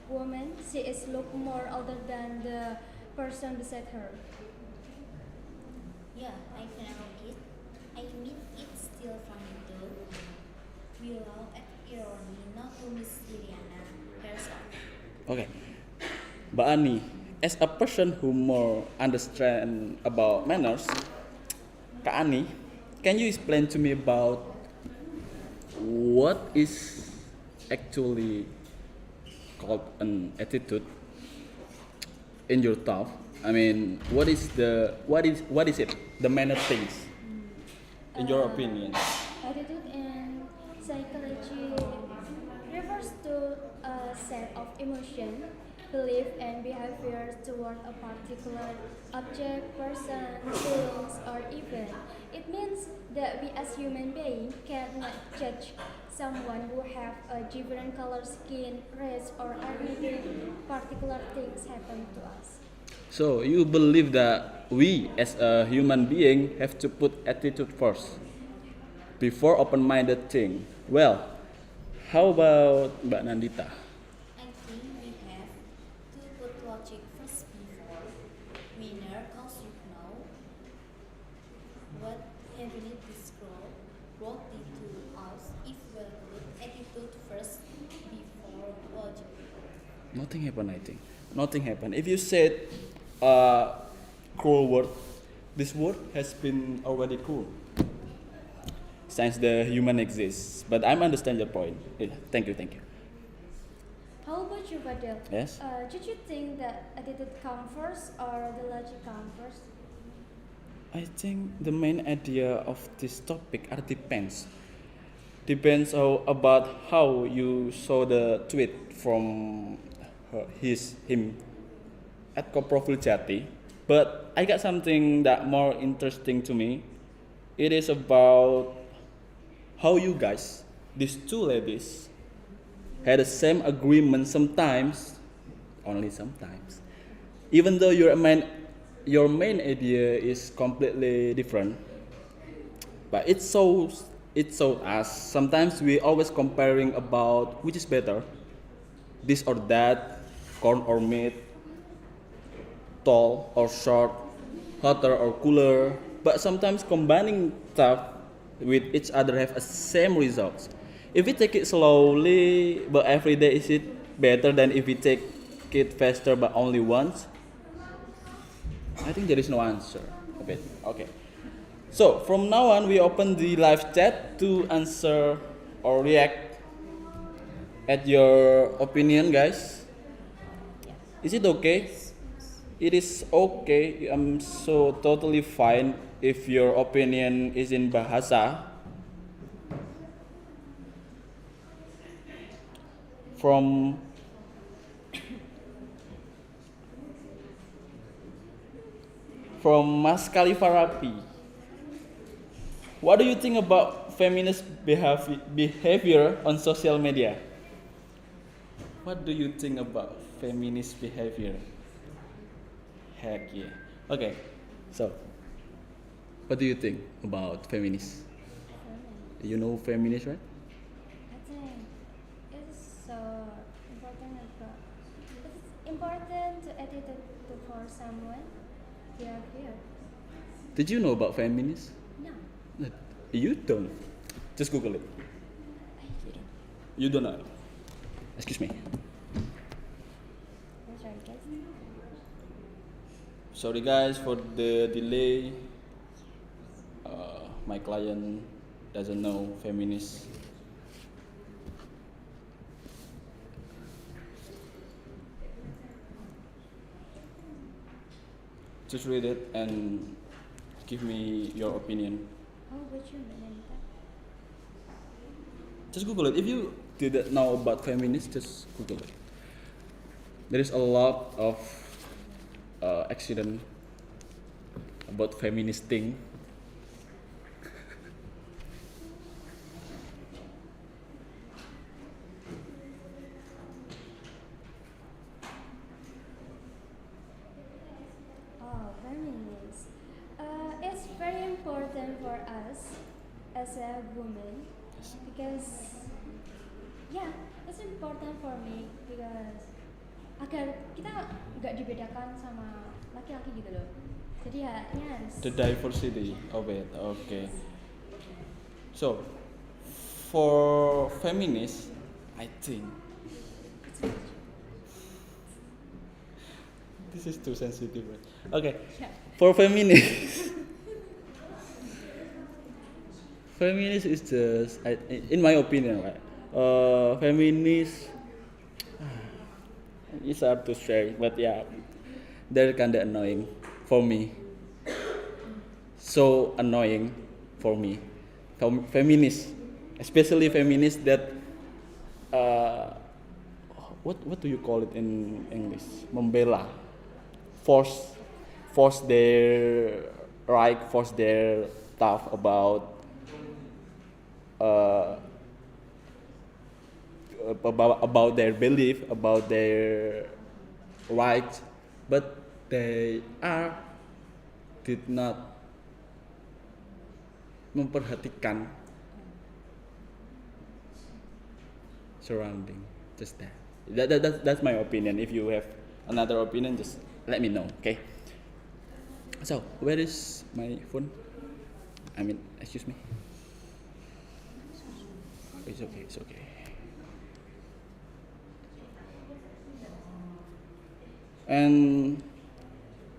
woman. She is look more older than the person beside her. Yeah, I know it. I mean, it's still funny though. We laugh at irony, not to Miss Liliana herself. Okay, Mbak Ani, as a person who more understand about manners, Kak Ani, can you explain to me about what is actually called an attitude in your thought? I mean, what is it? The manner things, in your opinion. Attitude in psychology refers to a set of emotion, belief, and behavior toward a particular object, person, things, or event. It means that we as human beings cannot judge someone who have a different color skin, race, or anything particular things happen to us. So you believe that we as a human being have to put attitude first before open-minded thing. Well, how about Mbak Nandita? I think we have to put logic first before winner, cause you know what happened this girl brought it to us. Nothing happened, I think. Nothing happened. If you said cruel word, this word has been already cruel since the human exists. But I understand your point. Yeah, thank you, thank you. How about you, Badel? Yes? Did you think that attitude come first or the logic come first? I think the main idea of this topic are depends. Depends about how you saw the tweet from him at Koprofil Jati. But I got something that more interesting to me. It is about how you guys, these two ladies, had the same agreement sometimes, only sometimes. Even though your main idea is completely different, but it shows us sometimes we always comparing about which is better, this or that, corn or meat, tall or short, hotter or cooler. But sometimes combining stuff with each other have a same results. If we take it slowly, but every day, is it better than if we take it faster but only once? I think there is no answer. Okay. So from now on, we open the live chat to answer or react at your opinion, guys. Is it okay? It is okay. I'm so totally fine if your opinion is in bahasa. From Mas Khalifa Rapi. What do you think about feminist behavior on social media? What do you think about feminist behavior? Heck yeah. Okay, so what do you think about feminists? You know feminists, right? I think it's so important about it's important to attitude to for someone behavior. Did you know about feminists? No, You don't. Just Google it. I didn't. You don't know. Excuse me. I'm sorry, guys. Sorry guys for the delay. My client doesn't know feminist. Just read it and give me your opinion. How about you, Manenta? Just Google it. If you didn't know about feminists, just Google it. There is a lot of accident about feminist thing. Oh, feminist. It's very important for us as a woman because yeah, it's important for me because agar kita nggak dibedakan sama laki-laki gitu loh. Jadi ya, yes. The diversity of it. Okay. So, for feminists, I think this is too sensitive. Right? Okay. For feminists, feminist is just, in my opinion, right? Feminist, it's hard to say, but yeah, they're kinda annoying for me. So annoying for me. Feminists, especially feminists that what do you call it in English? Membela, force their right, force their stuff uh, about their belief, about their rights, but they did not memperhatikan surrounding. Just that. That's my opinion. If you have another opinion, just let me know. Okay. So where is my phone? I mean, excuse me. It's okay. It's okay. And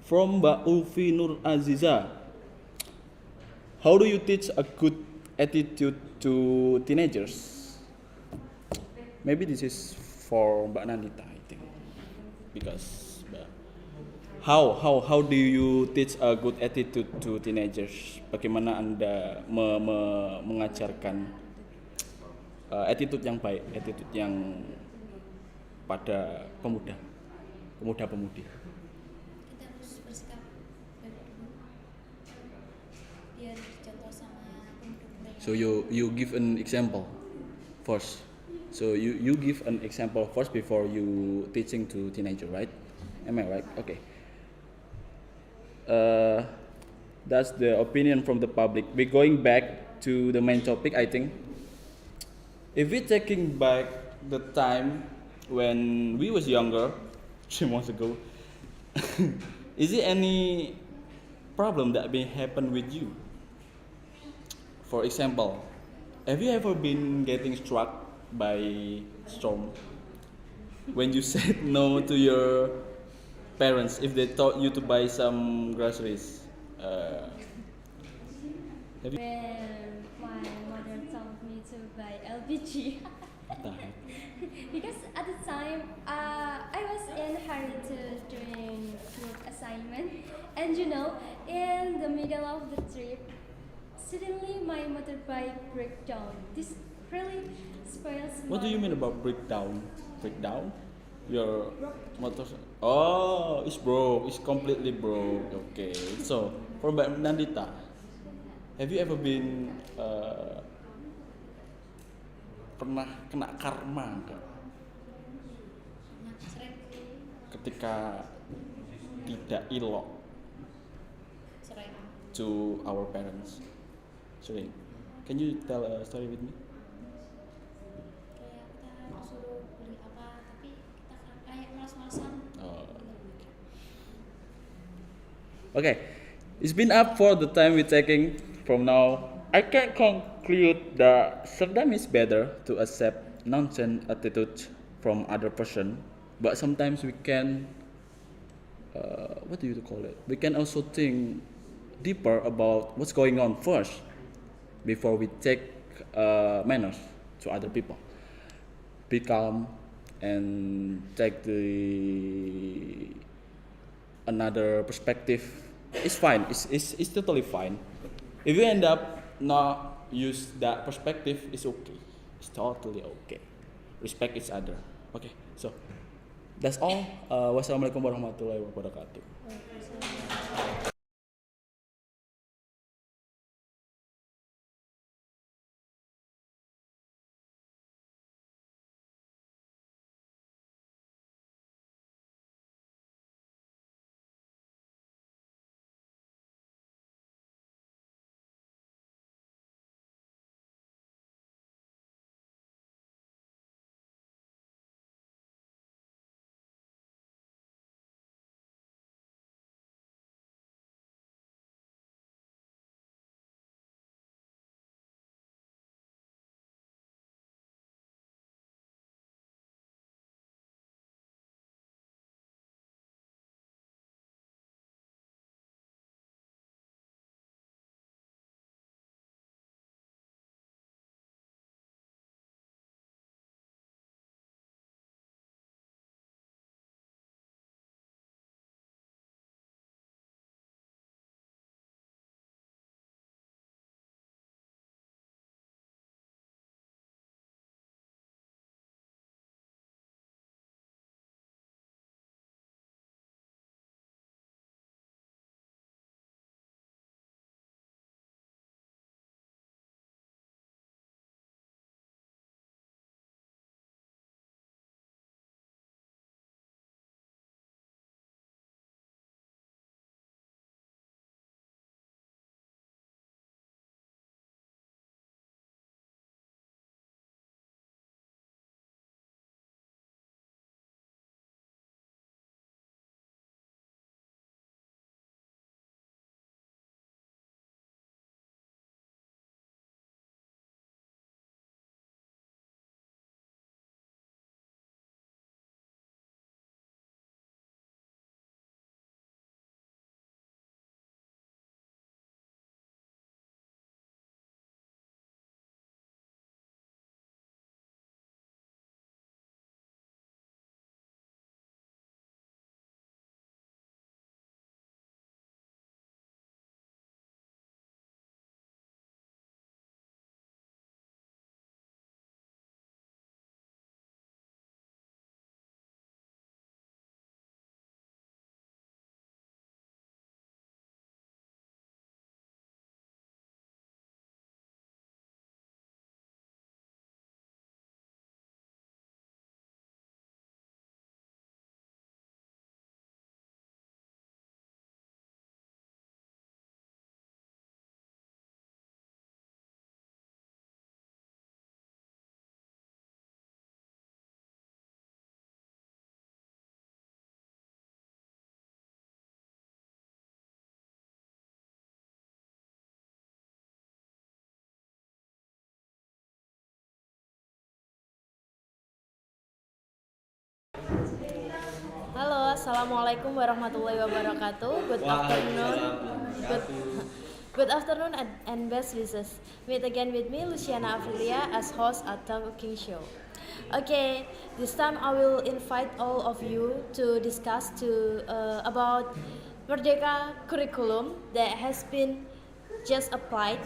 from Mbak Ulfi Nur Aziza, how do you teach a good attitude to teenagers? Maybe this is for Mbak Nandita, I think, because how do you teach a good attitude to teenagers? Bagaimana Anda mengajarkan attitude yang baik, attitude yang pada pemuda-pemudi? Kita harus bersikap baik dulu biar dicontoh sama penduduk. So you give an example first. So you give an example first before you teaching to teenager, right? Am I right? Okay. That's the opinion from the public. We're going back to the main topic, I think. If we're taking back the time when we was younger, 3 months ago, is there any problem that may happen with you? For example, have you ever been getting struck by storm when you said no to your parents if they taught you to buy some groceries? Have you? When my mother told me to buy LPG. What the heck? Because at the time I was in hurry to doing group assignment, and in the middle of the trip, suddenly my motorbike broke down. This really spoils What do my you mean about breakdown? Breakdown? Your motor? Oh, it's broke. It's completely broke. Okay. So for Mbak Nandita, have you ever been pernah kena karma enggak? Nah, sering Ketika tidak elok sering to our parents? Sorry, can you tell a story with me? kayak kita disuruh beli apa tapi kita kan kayak malas-malasan. Oh. Okay, it's been up for the time we're taking from now. I can conclude that sometimes it's better to accept nonsense attitude from other person, but sometimes we can, what do you call it? We can also think deeper about what's going on first before we take manners to other people. Be calm and take the another perspective. It's fine. It's totally fine. If you end up not use that perspective, it's okay. It's totally okay. Respect each other. Okay. So that's all. Wassalamualaikum warahmatullahi wabarakatuh. assalamualaikum warahmatullahi wabarakatuh. Good afternoon. Good, good afternoon and best wishes. Meet again with me, Luciana Aprilia, as host at Talking Show. Okay, this time I will invite all of you to discuss about Merdeka curriculum that has been just applied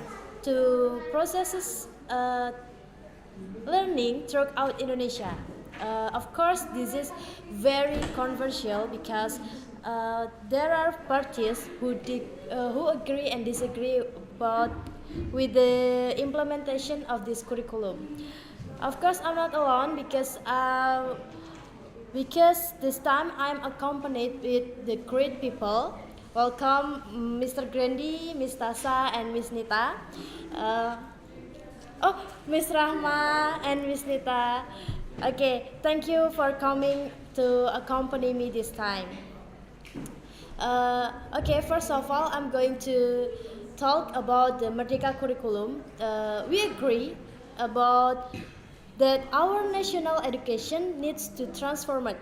to processes learning throughout Indonesia. Of course, this is very controversial because there are parties who agree and disagree about with the implementation of this curriculum. Of course, I'm not alone because this time I'm accompanied with the great people. Welcome, Mr. Grandi, Miss Tasa, and Miss Nita. Uh, Oh, Miss Rahma and Miss Nita. Okay, thank you for coming to accompany me this time. Okay, first of all, I'm going to talk about the Merdeka curriculum. We agree about that our national education needs to transform it.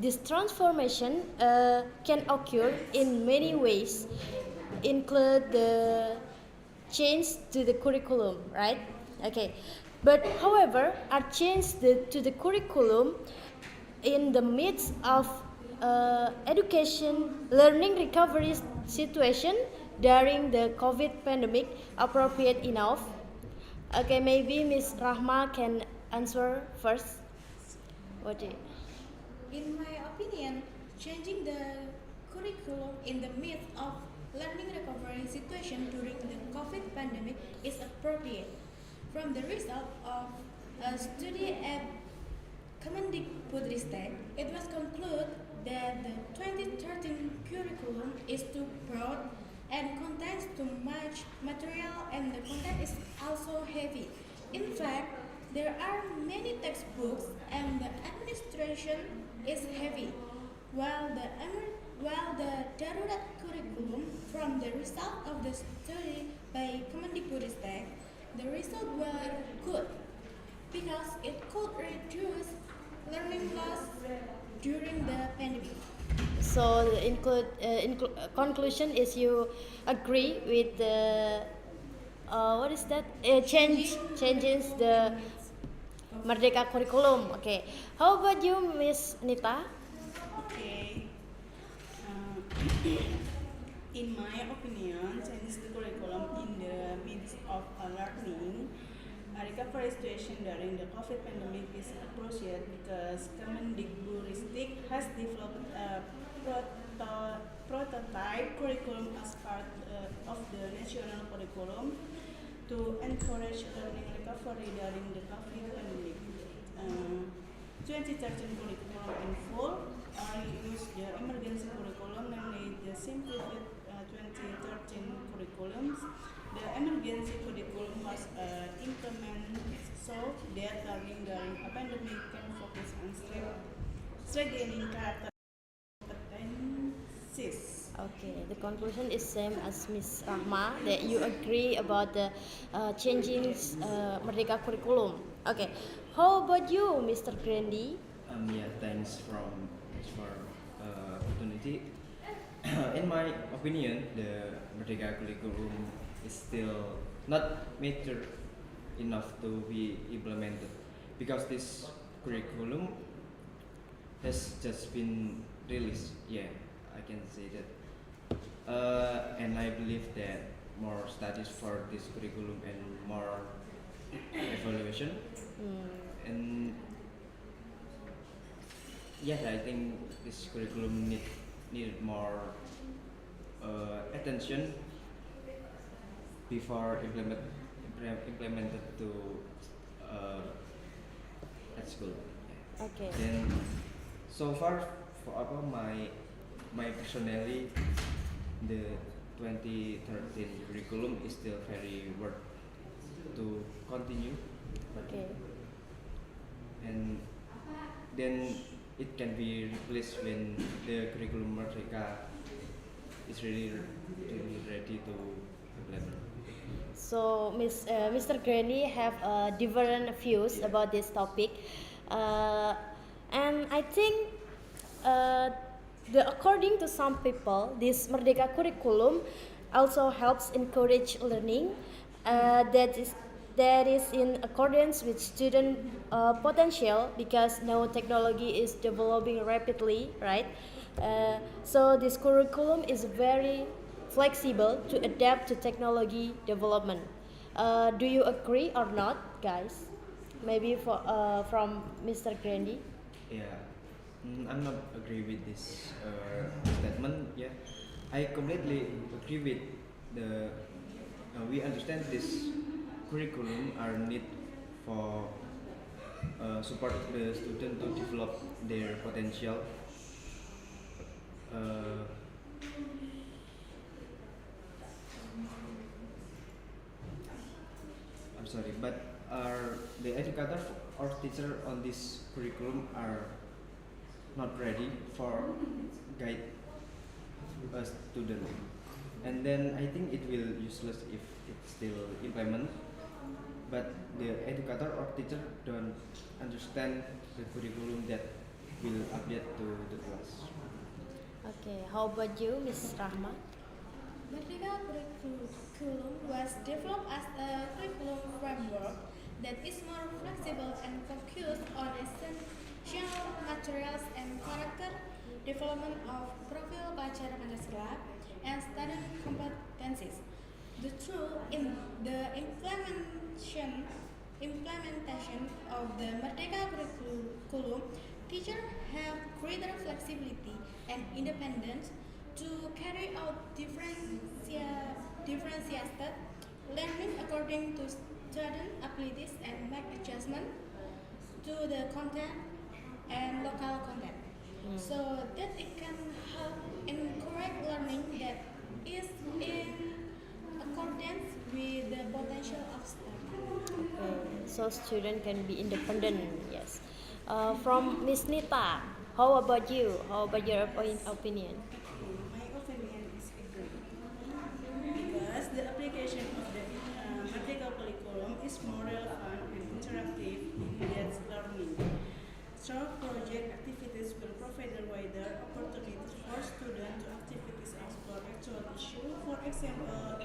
This transformation can occur in many ways, include the change to the curriculum, right? Okay, but however, a change to the curriculum in the midst of education learning recovery situation during the COVID pandemic appropriate enough? Okay, maybe Miss Rahma can answer first. What do you? In my opinion, changing the curriculum in the midst of learning recovery situation during the COVID pandemic is appropriate. From the result of a study at Kemendikbudristek, it was concluded that the 2013 curriculum is too broad and contains too much material, and the content is also heavy. In fact, there are many textbooks and the administration is heavy. While the Darurat curriculum, from the result of the study by Kemendikbudristek, the results were good because it could reduce learning loss during the pandemic. So the conclusion is you agree with the what is that? Changes the Merdeka curriculum. Okay. How about you, Miss Nita? Okay. In my opinion, changes the curriculum in the midst of learning a recovery situation during the COVID pandemic is appropriate because Kemendikbudristek has developed a prototype curriculum as part of the national curriculum to encourage learning recovery during the COVID pandemic. 2013 curriculum in full use the emergency curriculum, namely the simplified 2013 curriculums. The emergency curriculum was implemented so that learning during a pandemic can focus on strengthening character competencies. Okay, the conclusion is same as Miss Rahma that you agree about the changing Merdeka curriculum. Okay, how about you, Mr. Grandi? Yeah, thanks for opportunity. In my opinion, the Merdeka curriculum is still not mature enough to be implemented because this curriculum has just been released. Yeah, I can say that. And I believe that more studies for this curriculum and more evaluation. And yes, I think this curriculum needed more attention before implemented to at school. Okay. Then so far for my personally the 2013 curriculum is still very worth to continue. Okay. And then it can be replaced when the curriculum Merdeka is really ready to implement. So, Mr. Granny have different views about this topic, and I think According to some people, this Merdeka curriculum also helps encourage learning that is in accordance with student potential because now technology is developing rapidly, right? So this curriculum is very flexible to adapt to technology development. Do you agree or not, guys? Maybe from Mr. Grandy. Yeah, I'm not agree with this statement. Yeah, I completely agree with the. We understand this curriculum are need for support the student to develop their potential. Uh, I'm sorry, but are the educator or teacher on this curriculum are not ready for guide a student, and then I think it will useless if it's still implement, but the educator or teacher don't understand the curriculum that will update to the class. Okay, how about you, Miss Rahma? Merdeka curriculum was developed as a curriculum framework that is more flexible and focused on essential materials and character development of profile pelajar Pancasila and student competencies. The implementation of the Merdeka curriculum, teachers have greater flexibility and independence to carry out differentiated learning according to student abilities and make adjustment to the content and local content, so that it can help encourage learning that is in accordance with the potential of students. Okay, so student can be independent. Yes. From Miss Nita, how about you? How about your opinion? My opinion is agree because the application of the Merdeka curriculum is more relevant and interactive in depth learning. Short project activities will provide a wider opportunities for students to activities explore actual issue, for example,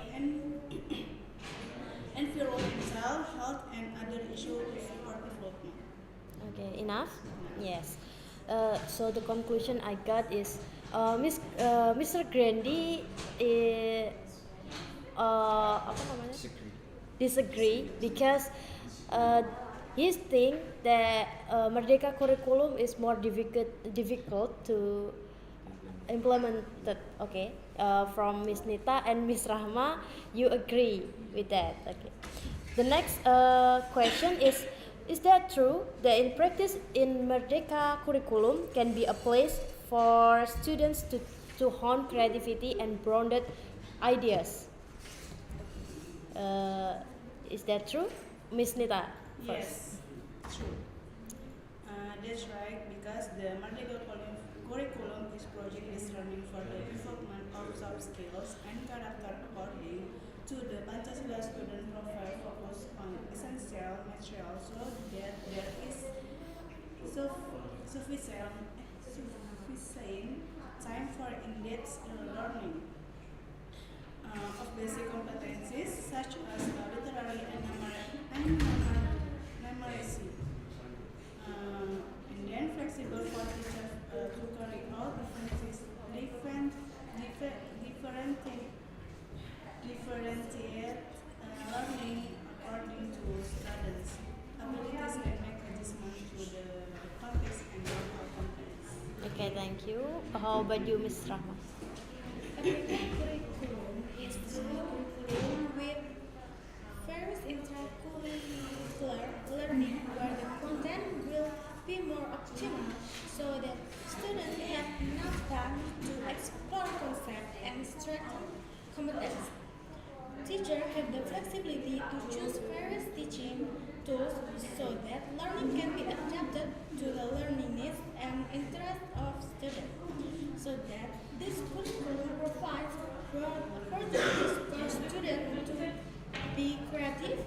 environmental, health, and other issues to support development. Okay, enough? Yes. So the conclusion I got is Mr. Grandy apa namanya? Disagree because he think that Merdeka curriculum is more difficult to implement. Okay, from Miss Nita and Miss Rahma, you agree with that? Okay. The next question is that true that in practice in Merdeka curriculum can be a place for students to hone creativity and broaden ideas? Is that true? Miss Nita first. Yes, true. That's right, because the Merdeka curriculum is project-based learning for the development of soft skills and character according to the Pancasila student profile focus on essential material so that there is sufficient time for in-depth learning of basic competencies such as literary and numeracy, and then flexible for teachers to carry out differentiate learning according to students' abilities and make adjustments to the context and local context. Okay, thank you. How about you, Miss Rahma? Merdeka curriculum is the curriculum with various intercurricular learning where the content will be more optimal so that students have enough time to explore concepts and strengthen competence. Teachers have the flexibility to choose various teaching tools so that learning can be adapted to the learning needs and interests of students, so that this curriculum provides opportunities for students to be creative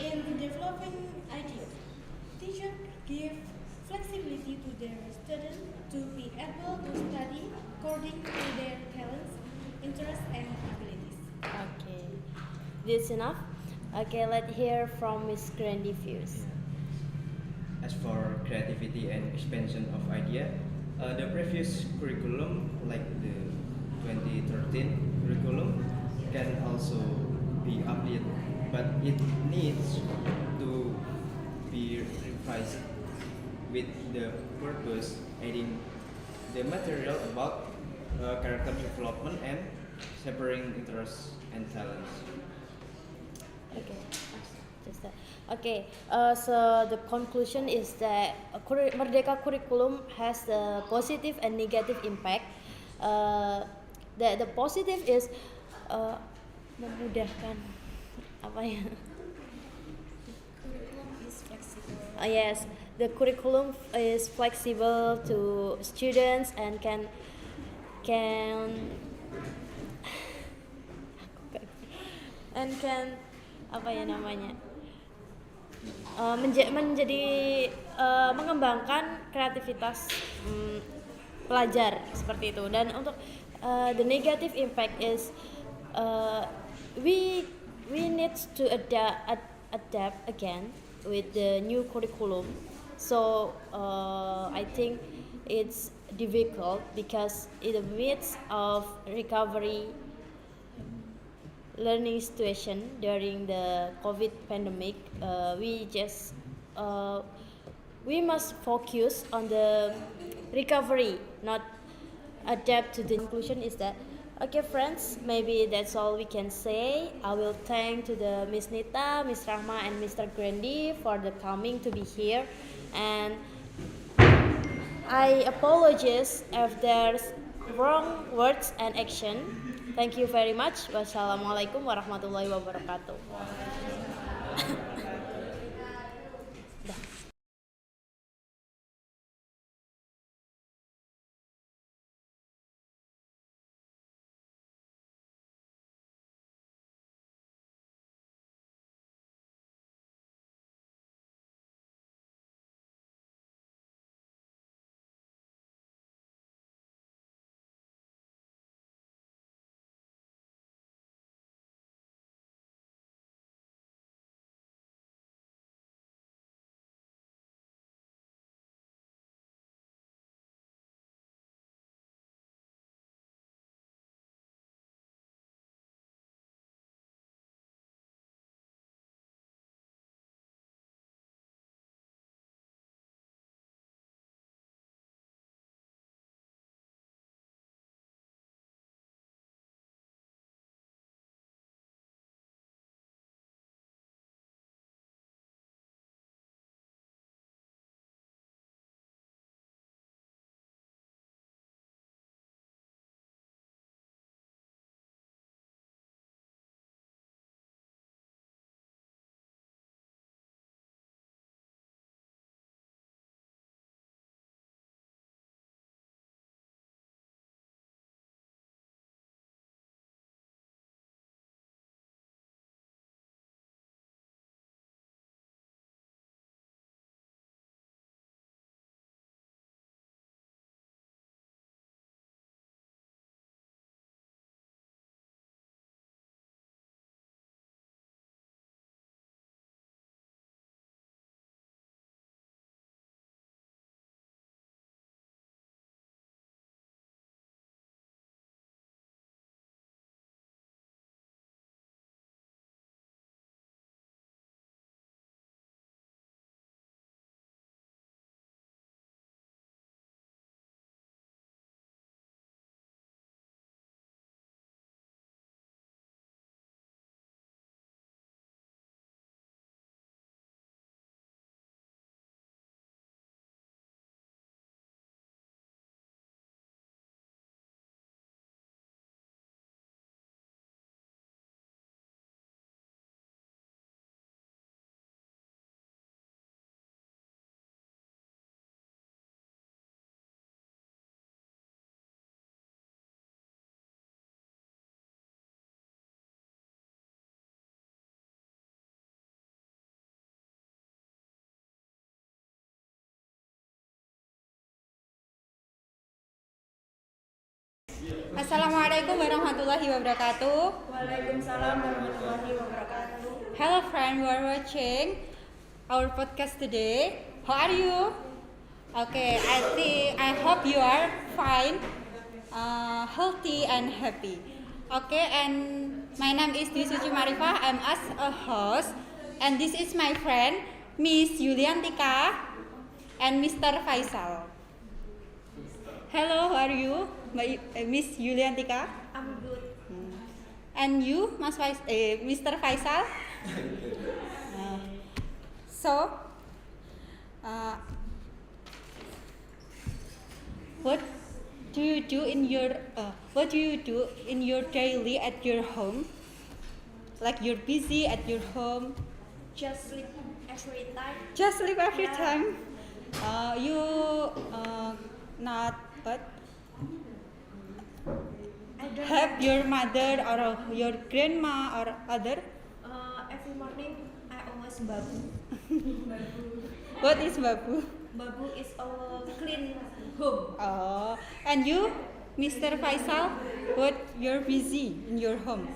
in developing ideas. Teachers give flexibility to their students to be able to study according to their talents, interests, and abilities. Okay, this enough. Okay, let's hear from Miss Grandy views. As for creativity and expansion of idea, the previous curriculum, like the 2013 curriculum, can also be updated, but it needs to be revised with the purpose adding the material about character development and separating interests and talents. Okay, just that. Okay, so the conclusion is that Merdeka curriculum has the positive and negative impact. The positive is memudahkan apa ya? Curriculum is flexible. Yes, the curriculum is flexible to students and can and can apa ya namanya menjadi mengembangkan kreativitas pelajar seperti itu. Dan untuk the negative impact is we need to adapt again with the new curriculum. So I think it's difficult because in the midst of recovery learning situation during the COVID pandemic, we must focus on the recovery, not adapt to the conclusion. Is that okay, friends? Maybe that's all we can say. I will thank to the Miss Nita, Miss Rahma, and Mr. Grandi for the coming to be here, and I apologize if there's wrong words and action. Thank you very much. Wassalamualaikum warahmatullahi wabarakatuh. Assalamualaikum warahmatullahi wabarakatuh. Waalaikumsalam warahmatullahi wabarakatuh. Hello friend, you are watching our podcast today. How are you? Okay, I hope you are fine, healthy and happy. Okay, and my name is Dwi Suci Marifah. I'm as a host, and this is my friend Miss Yuliantika and Mr. Faisal. Hello, how are you, Miss Yuliantika? I'm good. And you, Mr. Faisal? So, what do you do in your daily at your home? Like you're busy at your home? Just sleep every time. Just sleep every Yeah. time. You not but I don't have your mother or your grandma or other. Every morning I always babu. What is babu? Babu is our clean home. Oh, and you, Mr. Faisal, what you're busy in your home?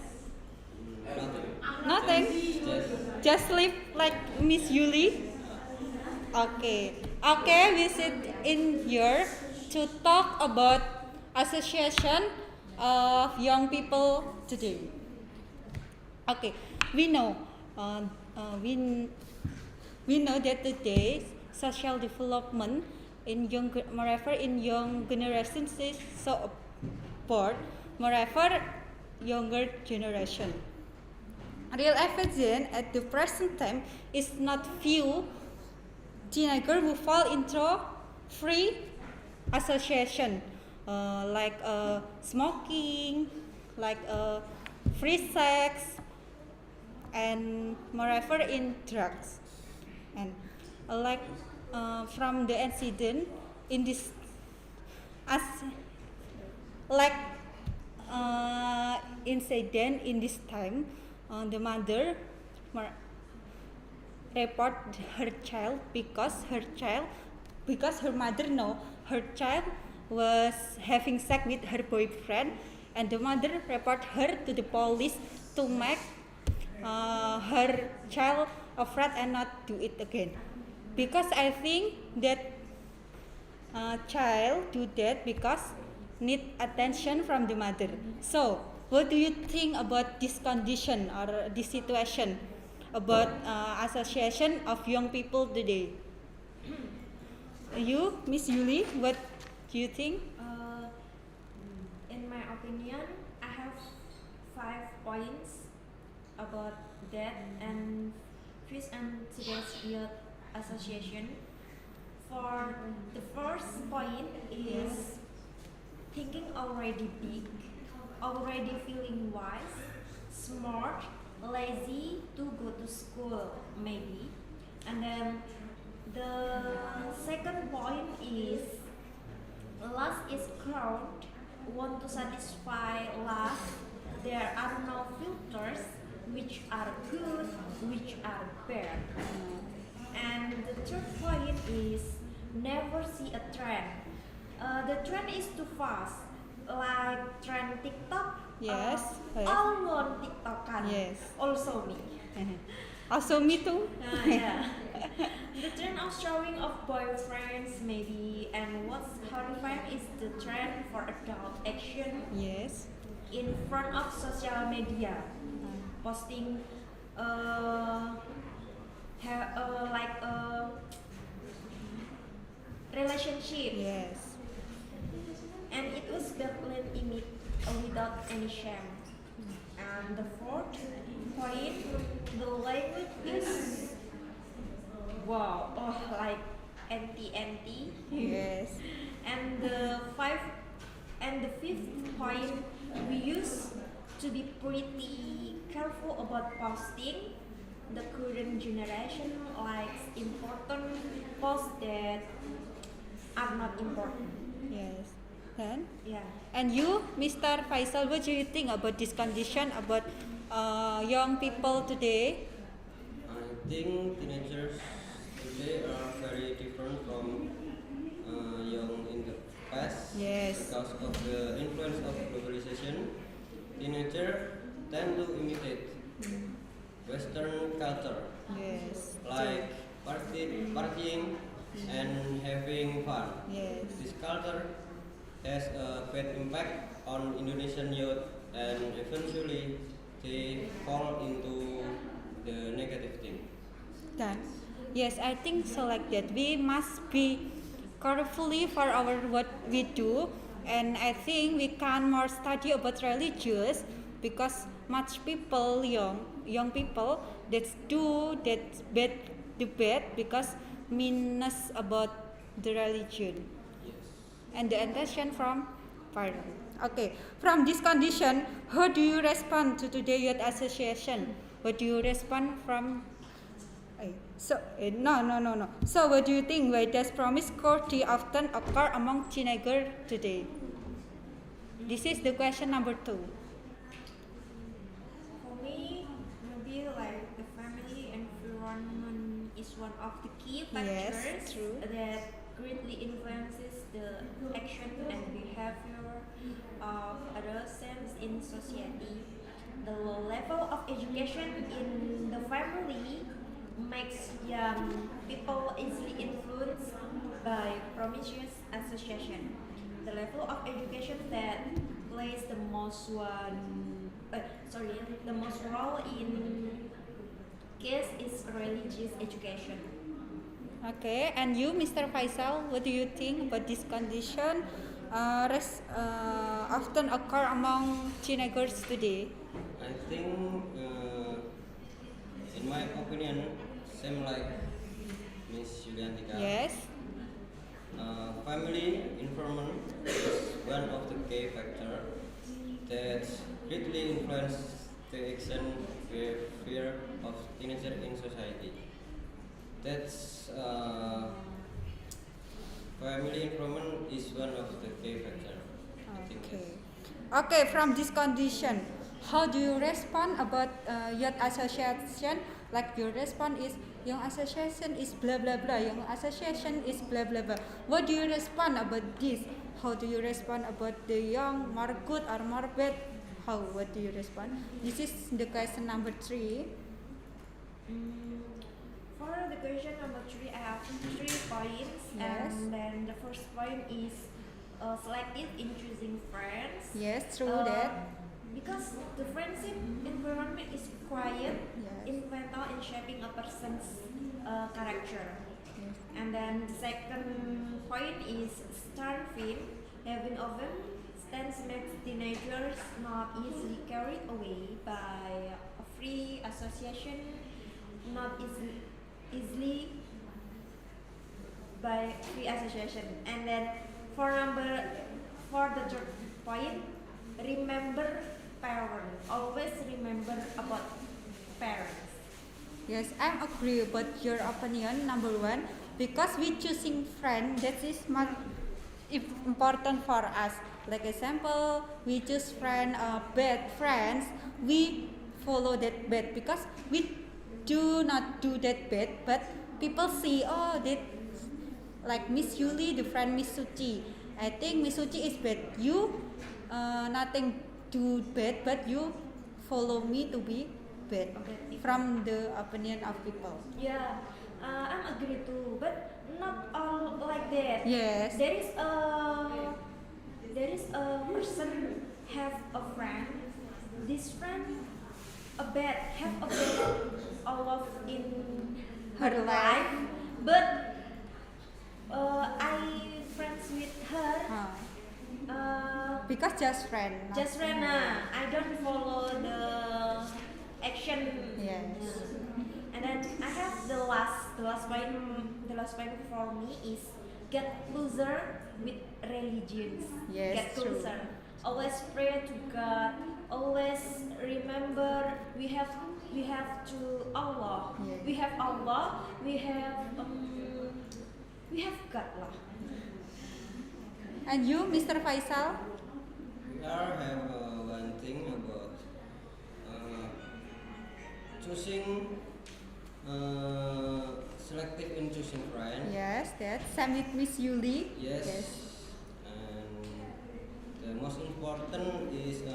Nothing. Just sleep like Miss Yuli. Okay. Okay, we sit in here to talk about association of young people today. Okay, we know, uh, uh, we we know that today social development moreover in young generations is so important, moreover younger generation. Real evidence at the present time is not few teenagers who fall into free association, like smoking, like free sex, and moreover in drugs. And like from the incident in this, as like incident in this time, the mother report her child because her mother know her child was having sex with her boyfriend, and the mother report her to the police to make her child afraid and not do it again. Because I think that child do that because need attention from the mother. So what do you think about this condition or this situation about association of young people today? You, Miss Yuli, what do you think? In my opinion, I have 5 points about that and first and today's youth association. For the first point is thinking already big, already feeling wise, smart, lazy to go to school maybe. And then the second point is lust is crowd, want to satisfy lust. There are no filters which are good, which are bad. And the third point is never see a trend. The trend is too fast, like trend TikTok. Yes. All want TikTok kan? Yes. Also me. Also me too. Yeah. The trend of showing of boyfriends maybe, and what's horrifying is the trend for adult action. Yes. In front of social media, posting like a relationship. Yes. And it was Bethlehem image without any shame. And the fourth point, the language is wow, like anti. Yes. And the fifth point, we used to be pretty careful about posting. The current generation likes important posts that are not important. Yes. Then? Yeah. And you, Mr. Faisal, what do you think about this condition about young people today? I think teenagers today are very different from young in the past. Yes. Because of the influence of globalization, teenagers tend to imitate Western culture, Yes. like partying and having fun. Yes. This culture has a bad impact on Indonesian youth, and eventually they fall into the negative thing. Done. Yes, I think so like that. We must be carefully for our what we do, and I think we can more study about religious because much people young people that do that bad debate because meanness about the religion and the intention from parent. Okay, from this condition, how do you respond to today youth association? What do you respond from? No. So, what do you think? Why does promiscuity often occur among teenagers today? This is the question number 2. For me, maybe like the family environment is one of the key Yes, factors true. that greatly influences the action and behavior of adolescents in society. The low level of education in the family makes young people easily influenced by promiscuous association. The level of education that plays the most role in case is religious education. Okay, and you, Mr. Faisal, what do you think about this condition? Often occur among teenagers today. I think, in my opinion, same like Miss Yuliantika. Yes. Family environment is one of the key factors that greatly influence the action behavior of teenagers in society. That's family environment is one of the key factors. Okay, from this condition, how do you respond about youth association? Like your response is young association is blah blah blah, young association is blah blah blah. What do you respond about this? How do you respond about the young more good or more bad? How? What do you respond? This is the question number 3. For the question number 3, I have 3 points. Yes. And then the first point is selective in choosing friends. Yes, true that. Because the friendship environment is quiet, Yes. instrumental in shaping a person's character. And then the second point is starving. Having open stance makes teenagers not easily carried away by a free association, not easily by free association. And then for the third point, remember parents. Always remember about parents. Yes, I agree about your opinion. Number 1, because we choosing friend that is much important for us. Like example, we choose bad friends. We follow that bad because we do not do that bad, but people see that like Miss Yuli, the friend Miss Suci. I think Miss Suci is bad. You nothing do bad, but you follow me to be bad from the opinion of people. Yeah, I'm agree too, but not all like that. Yes. There is a person have a friend. This friend have a bad all of in her life, but I friends with her. Because just friend. not- Just friend. I don't follow the action. Yes. And then I have the last point for me is get closer with religions. Yes, Get closer. Always pray to God. Always remember we have to Allah. Yes. We have Allah. We have God lah. And you, Mr. Faisal? We are have one thing about choosing selective in choosing friends. Yes, that same with Miss Yuli. Yes. most important is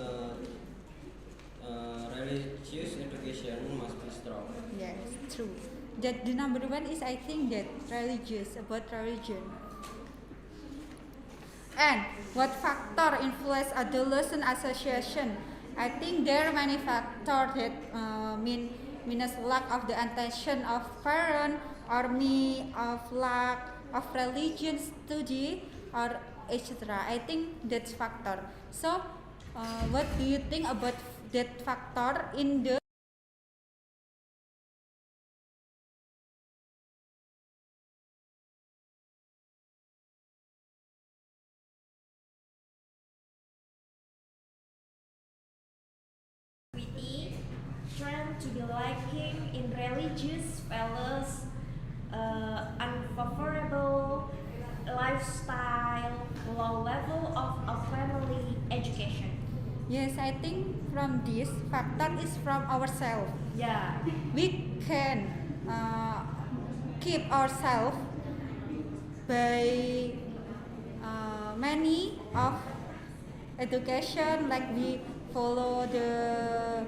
religious education must be strong. Yes, true. That the number one is I think that religious about religion. And what factor influence adolescent association? I think there are many factors that means lack of the attention of parent or of lack of religion study or etc. I think that's factor. So, what do you think about that factor in the activity, trend to be lacking in religious values, unfavorable lifestyle, low level of family education. Yes, I think from this factor is from ourselves. Yeah. We can keep ourselves by many of education, like we follow the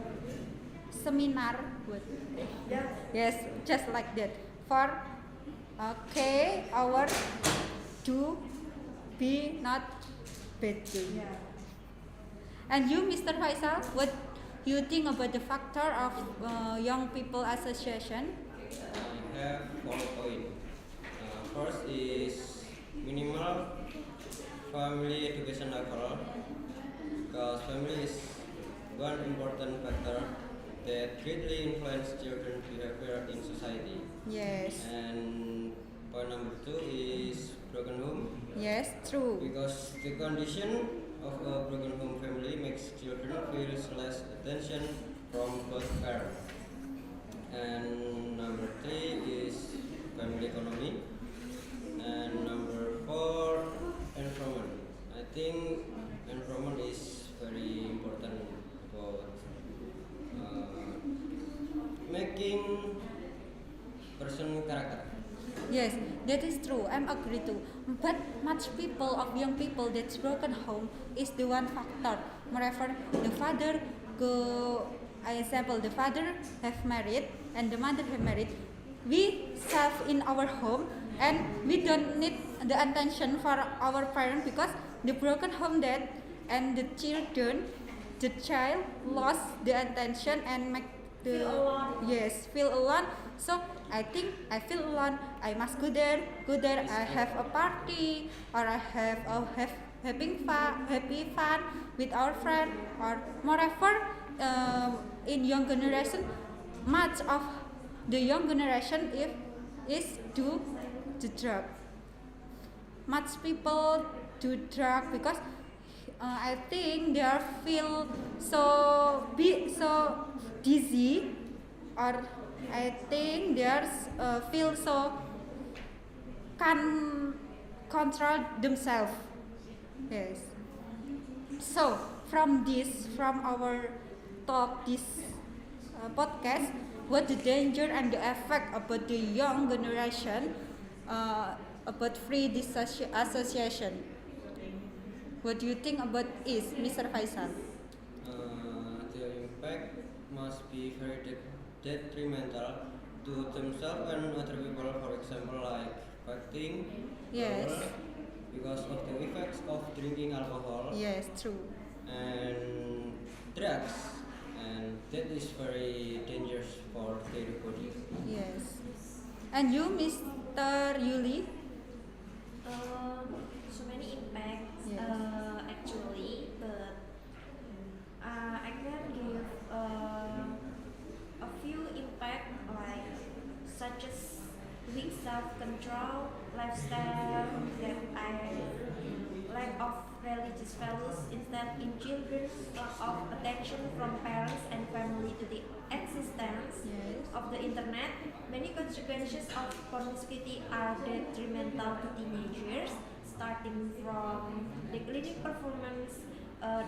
seminar. Yeah. Yes, just like that. For okay, our do be not better. Yeah. And you, Mr. Faisal, what you think about the factor of young people association? I have 4 points. First is minimal family education level, because family is one important factor that greatly influence children's behavior in society. Yes. And point number 2 is broken home. Yes, true. Because the condition of a broken home family makes children feel less attention from both parents. And number 3 is family economy. And number 4, environment. I think environment is very important about making person character. Yes, that is true. I'm agree too. But much people of young people that's broken home is the one factor. Moreover, the father go, example, the father have married and the mother have married. We serve in our home and we don't need the attention for our parents because the broken home that and the children, the child lost the attention and make the Feel alone. yes feel alone. So I think I feel alone. I must go there. I have a party or I have happy fun with our friend or moreover. In young generation, much of the young generation if is do the drug. Much people do drug because I think they are feel so dizzy or I think they are feel so can control themselves. Yes. So from our talk, this podcast, what the danger and the effect about the young generation about free association. What do you think about is, Mr. Faisal? The impact must be very detrimental to themselves and other people. For example, like fighting, Yes. because of the effects of drinking alcohol. Yes, true. And drugs, and that is very dangerous for their body. Yes. And you, Mr. Yuli? So many impacts Yes. actually, but I can give a few impact like such as weak self-control, lifestyle that I lack of religious values instead in children, lack of attention from parents and family to the existence Yes. of the internet. Many consequences of promiscuity are detrimental to teenagers, starting from declining performance,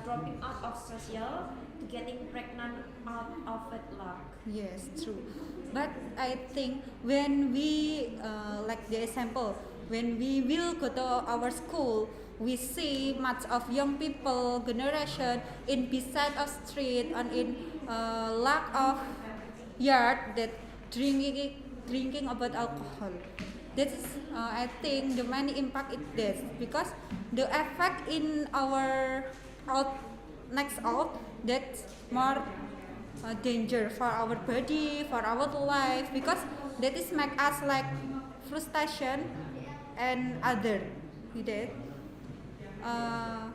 dropping out of social, to getting pregnant out of wedlock. Yes, true. But I think when we like the example, when we will go to our school, we see much of young people generation in beside of street and in lack of yard that drinking about alcohol. This is I think the main impact it does because the effect in our out next out that's more danger for our body, for our life, because that is make us like frustration and other. You did. Uh,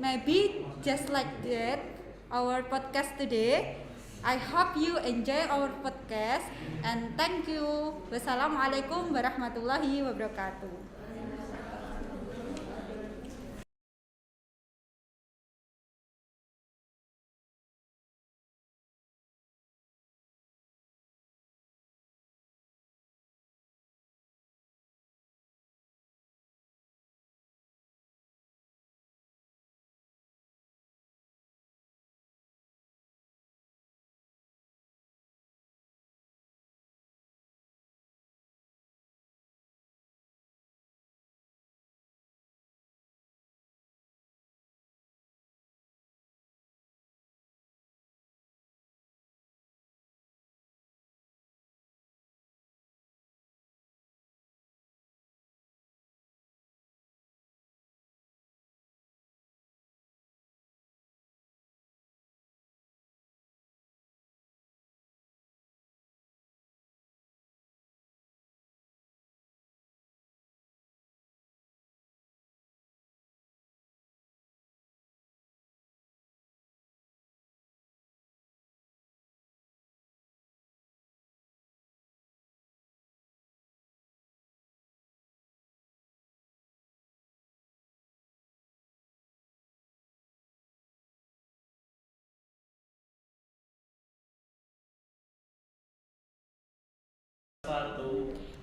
Maybe just like that our podcast today. I hope you enjoy our podcast and thank you. Wassalamualaikum warahmatullahi wabarakatuh.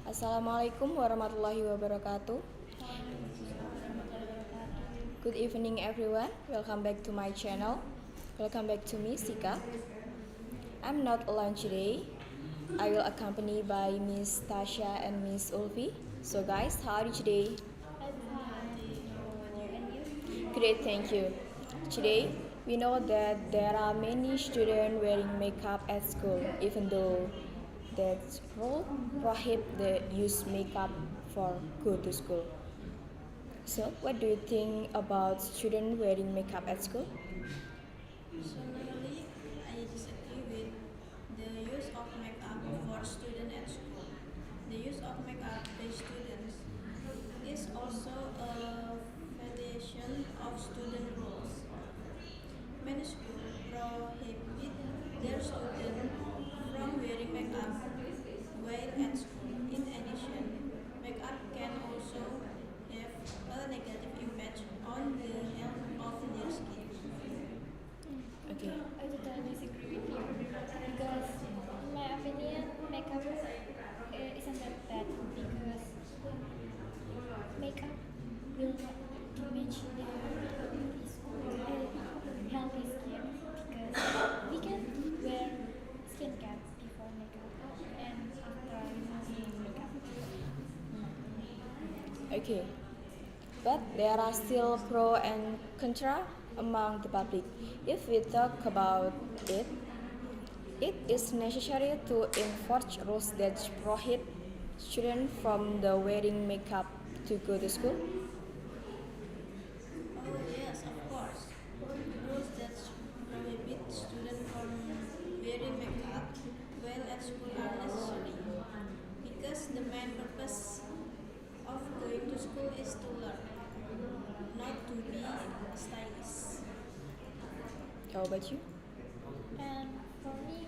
Assalamualaikum warahmatullahi wabarakatuh. Good evening everyone. Welcome back to my channel. Welcome back to me, Sika. I'm not alone today. I will accompany by Miss Tasha and Miss Ulfi. So guys, how are you today? Great, thank you. Today, we know that there are many students wearing makeup at school, even though that rule prohibit the use makeup for go to school. So, what do you think about students wearing makeup at school? Personally, I disagree with the use of makeup for students at school. The use of makeup by students is also a violation of student rules. Many schools prohibit their students from wearing makeup while at school. In addition, makeup can also have a negative impact on the health of their skin. Okay. I totally disagree with you because, in my opinion, makeup isn't that bad because makeup will not damage the healthy skin because we can wear skincare before makeup and after removing makeup. Okay. But there are still pro and contra among the public. If we talk about it, it is necessary to enforce rules that prohibit students from the wearing makeup to go to school. Oh yes, of course. Rules that prohibit students from wearing makeup while at school are necessary because the main purpose of going to school is to learn, not to be stylish. How about you? And for me,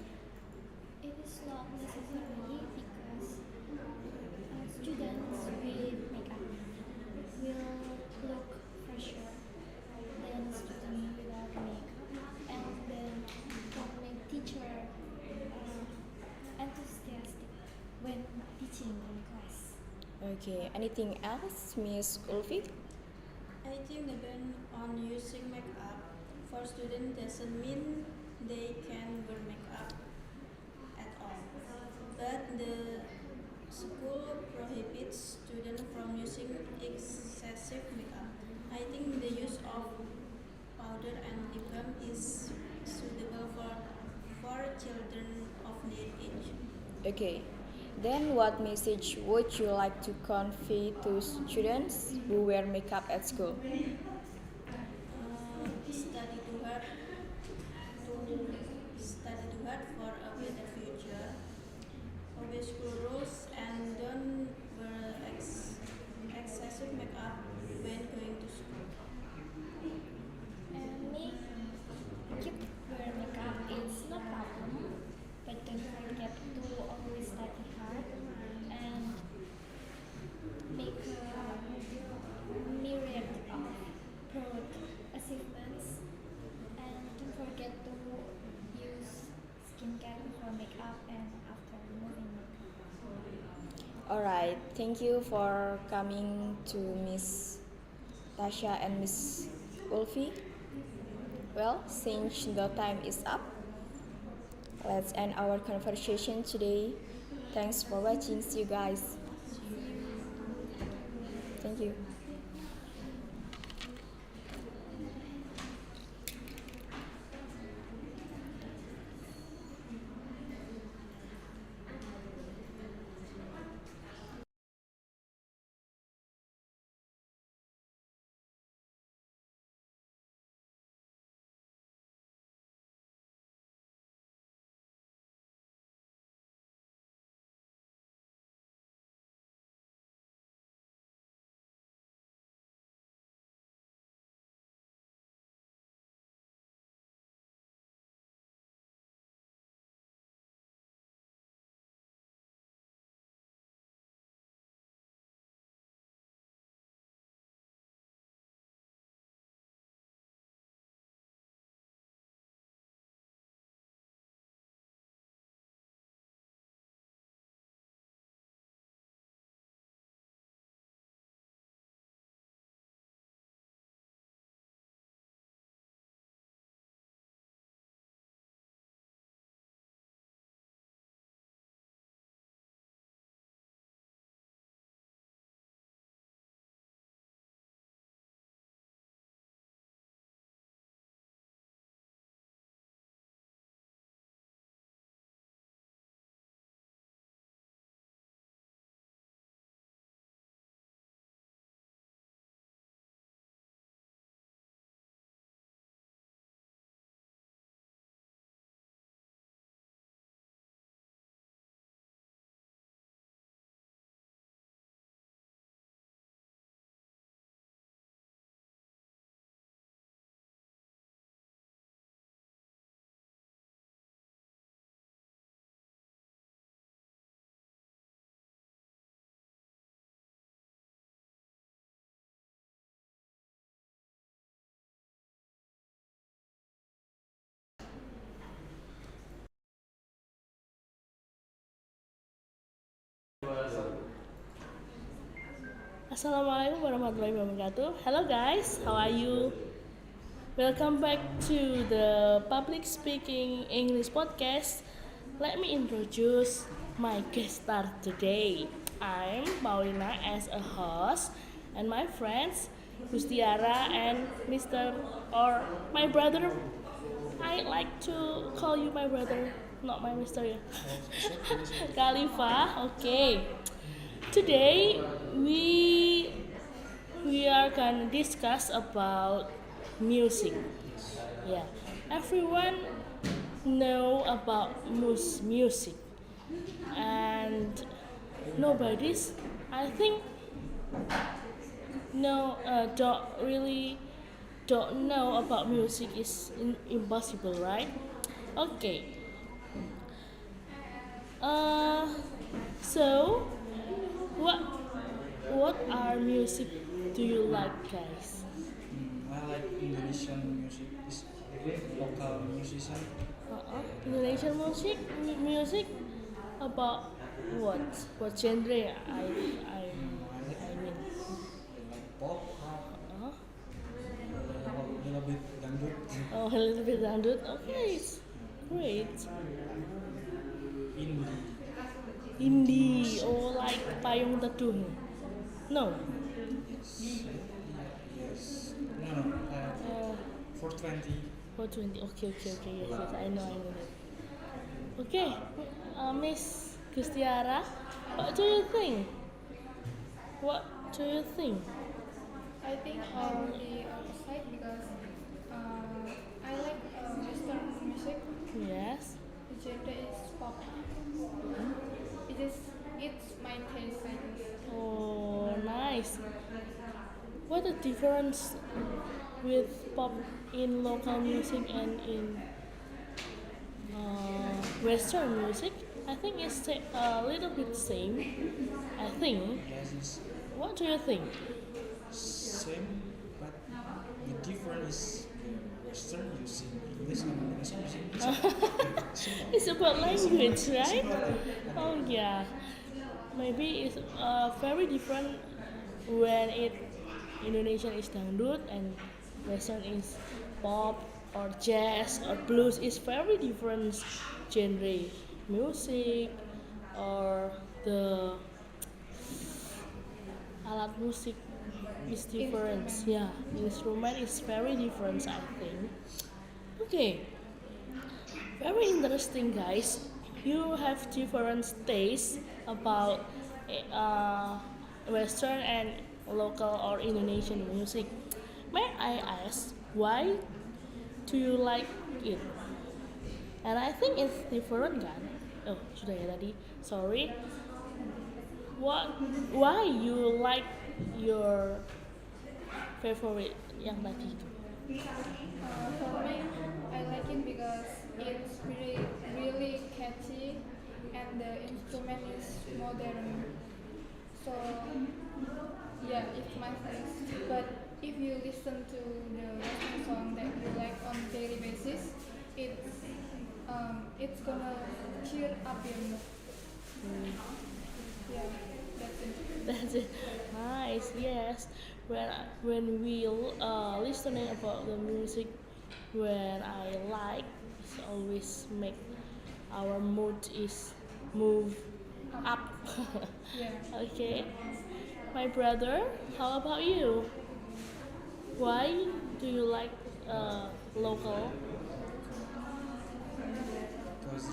it is not necessary because students with makeup will look fresher than students without makeup, and then can make teacher enthusiastic when teaching in class. Okay, anything else, Miss Ulfi? I think the ban on using makeup for students doesn't mean they can wear makeup at all. But the school prohibits students students from using excessive makeup. I think the use of powder and lip balm is suitable for children of their age. Okay. Then, what message would you like to convey to students who wear makeup at school? Study too hard study too hard for a better future. Obey school rules and don't wear excessive makeup when going to school. And me, keep wear makeup, it's no problem. But don't forget to always study hard and make a myriad of proud achievements. And don't forget to use skincare before makeup and after removing makeup. Alright, thank you for coming to Miss Tasha and Miss Ulfi. Well, since the time is up, let's end our conversation today. Thanks for watching. See you guys. Thank you. Assalamualaikum warahmatullahi wabarakatuh. Hello guys, how are you? Welcome back to the public speaking English podcast. Let me introduce my guest star today. I'm Paulina as a host, and my friends Gustiara and Mr. or my brother. I like to call you my brother, not my Mr. ya. Khalifa, okay. Today we are gonna discuss about music. Yeah, everyone know about music, and nobody's I think no don't know about music is impossible, right? Okay. Uh, so what what are music do you like, guys? I like Indonesian music. Is local musician. Indonesian music about what? What genre? I mean. Like pop. Uh-huh. A little bit dangdut. Oh, a little bit dangdut. Okay, great. Indie. Indie. Oh, like Payung Teduh. No. Yes. Yes. No, no. 420. 420. Okay, okay, okay. Yes, yes. I know that. Okay, Miss Gustiara, what do you think? What do you think? I think on the outside because I like Western music. Yes. The genre is pop. It's my taste, I guess. Oh, nice. What the difference with pop in local music and in Western music? I think it's a little bit same. I think. Yes, it's What do you think? same, but the difference is the Western using English and Indonesian using simple. It's about language, right? Simple. Oh yeah. Maybe it's very different when it Indonesian is dangdut and Western is pop or jazz or blues. It's very different genre music or the alat musik is different. Yeah, instrument is very different. I think. Okay, very interesting, guys. You have different tastes about uh, Western and local or Indonesian music. May I ask why do you like it? And I think it's different kan? Oh, sudah ya tadi. Sorry. What? Why you like your favorite yang tadi itu? For me, I like it because it's really catchy and the instrument is modern. So yeah, it's my taste. But if you listen to the Western song that you like on daily basis, it's gonna cheer up your mood. Yeah, that's it. That's it. Nice. Yes. When we listening about the music, when I like, it's always make our mood is move up. Yeah. Okay. My brother, how about you? Why do you like local? Because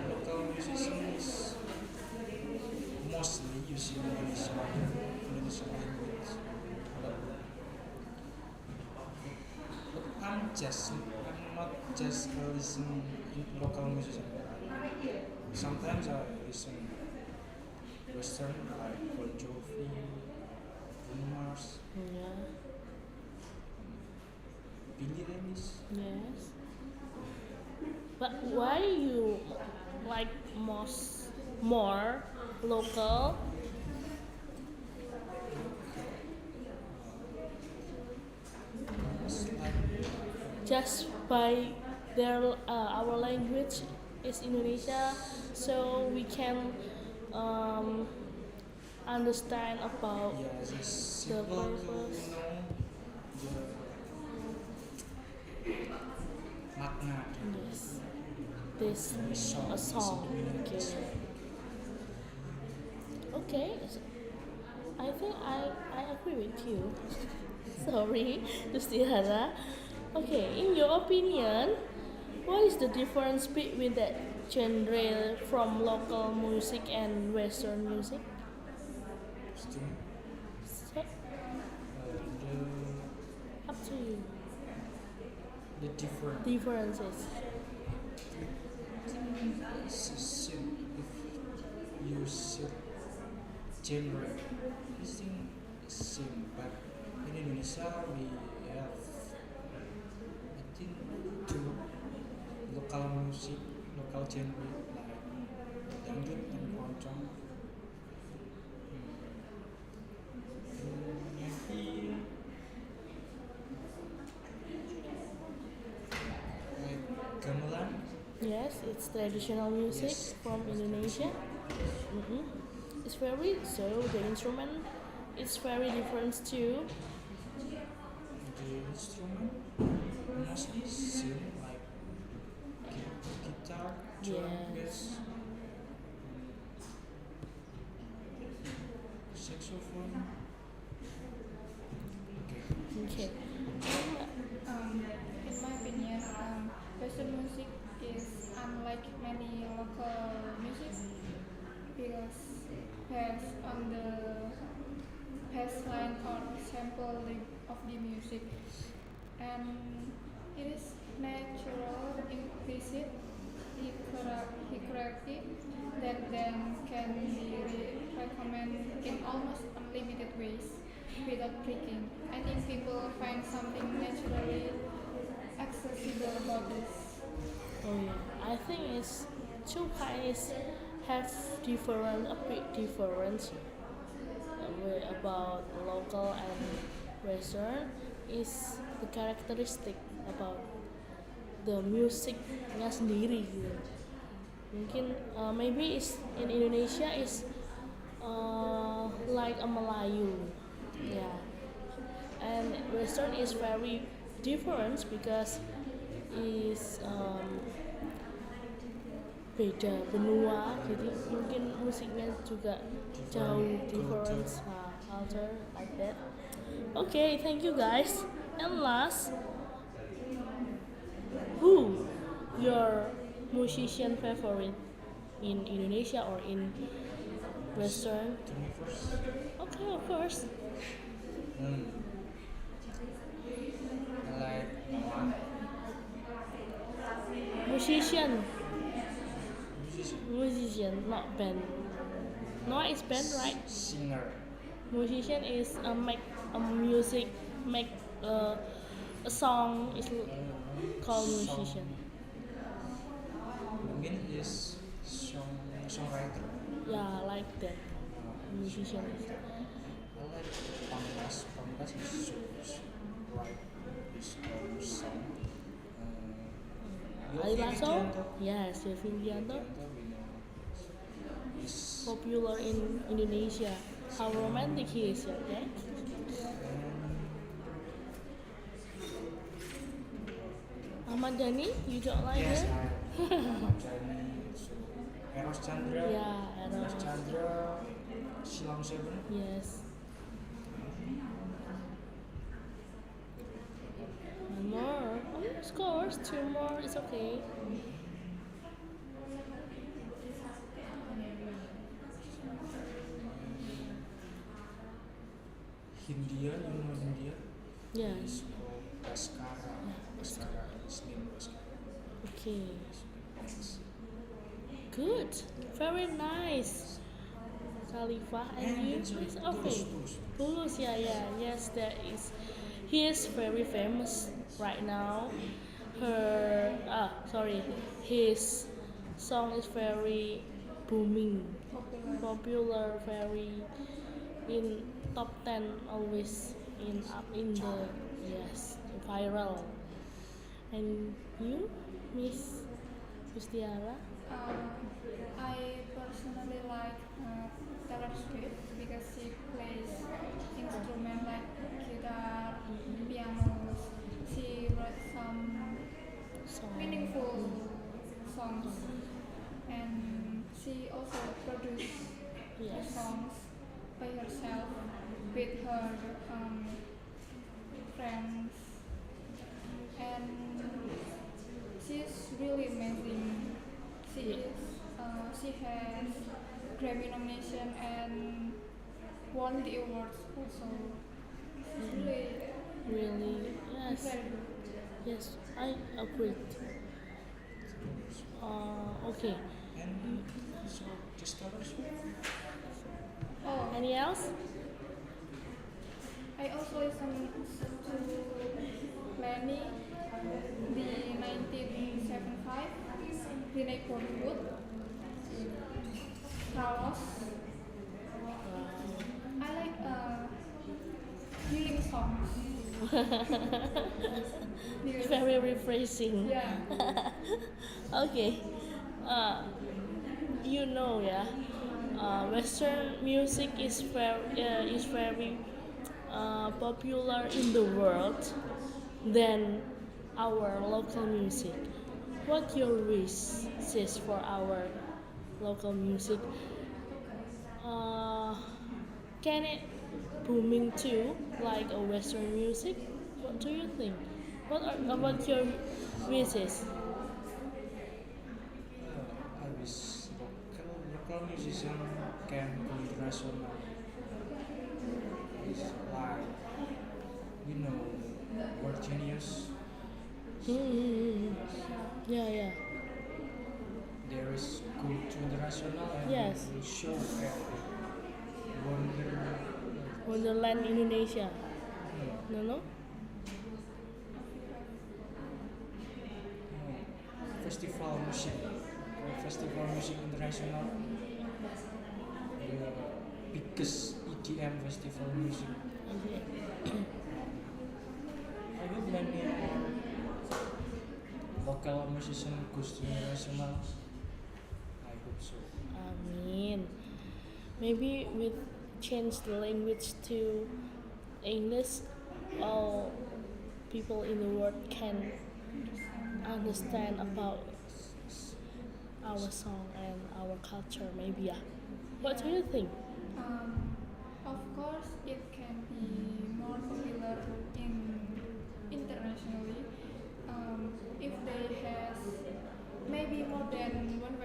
local musicians mostly using Indonesian language. But I'm not just listening local musician. Sometimes I listen Western like Bon Jovi, Bruno Mars, Yeah. Billy Eilish. Yes. But why you like more local? Just by their our language is Indonesia, so we can um, understand about Yes, it's the simple to purpose. know the makna. Yes. This song a is song. Okay. Okay. I think I agree with you. Sorry, Lustiara. Okay, in your opinion, what is the difference between that genre from local music and Western music? So, up to you. The different Differences. it's the same if you said genre. This thing is same, but in Indonesia we have I think two local music, local genre like dangdut and keroncong. Maybe like gamelan. Yes, it's traditional music Yes, from Indonesia. It's very so the instrument is very different too. The instrument mostly same like guitar, drum, Yes. bass. so fun. Okay. In my opinion, Western music is unlike many local music because has on the bassline or sample of the music, and it is natural, implicit, hierarchy that then can be recommended in almost unlimited ways without clicking. I think people find something naturally accessible about this. Oh yeah, I think it's two kinds have different a big difference about local and western is the characteristic about the musiknya sendiri gitu. Mungkin maybe is in Indonesia is like a Melayu, yeah, and western is very different because is beda benua, jadi mungkin musiknya juga jauh difference, culture like that. Okay, thank you guys. And last, who your musician favorite in Indonesia or in Western? Okay, of course. I like Mama. Musician. Musician, not band. No, it's band, right? Singer. Musician is make a music, make a song is called musician. Mungkin is songwriter. Yeah, like that. Musician is. I like Pamungkas. Pamungkas is so write his own song. Ali Lasso? Yes, Yofi Widianto. Popular in Indonesia. How romantic he is, okay? Ahmad Dhani, you don't like Yes, him? Ahmad Dhani. Eros Chandra. Yeah, Eros Chandra. Silang Seven. Yes. One more. Oh, of course, two more. It's okay. Hindia, you know Hindia? Yes. It's called Baskara. Baskara is named Baskara. Okay. Good. Very nice. Khalifa and you is okay. Tulus, yeah, yes, that is. He is very famous right now. His song is very booming, popular, very in top 10 always in up in the yes viral. And you, Miss Gustiara? I personally like Taylor Swift because she plays instruments like guitar, piano. She wrote some meaningful songs, and she also produced the songs by herself with her friends, and she's really amazing. She has Grammy nomination and won the awards also. She's Really, yes, incredible. yes, I agree. Okay. And so just Taylor Swift. Oh, Any else? I also listen to Lenny, the 1975, The Neighborhood, Carlos. I like healing songs. Very refreshing. Yeah. Okay. You know, yeah. Western music is very popular in the world than our local music. What your wish is for our local music? can it booming too, like a Western music? What do you think? What are about your wishes? I wish local musician can go international. It's like you know world genius. Mm-hmm. Yeah, yeah. There is go to international and Yes. will show at wonder Wonderland Indonesia. No, no. festival music festival music international, the biggest EDM festival music. I hope many local musician goes to international. I hope so. I mean, maybe we change the language to English, all people in the world can understand about our song and our culture. Maybe, yeah. What do you think? Of course, it can be more popular in internationally if they has maybe more than one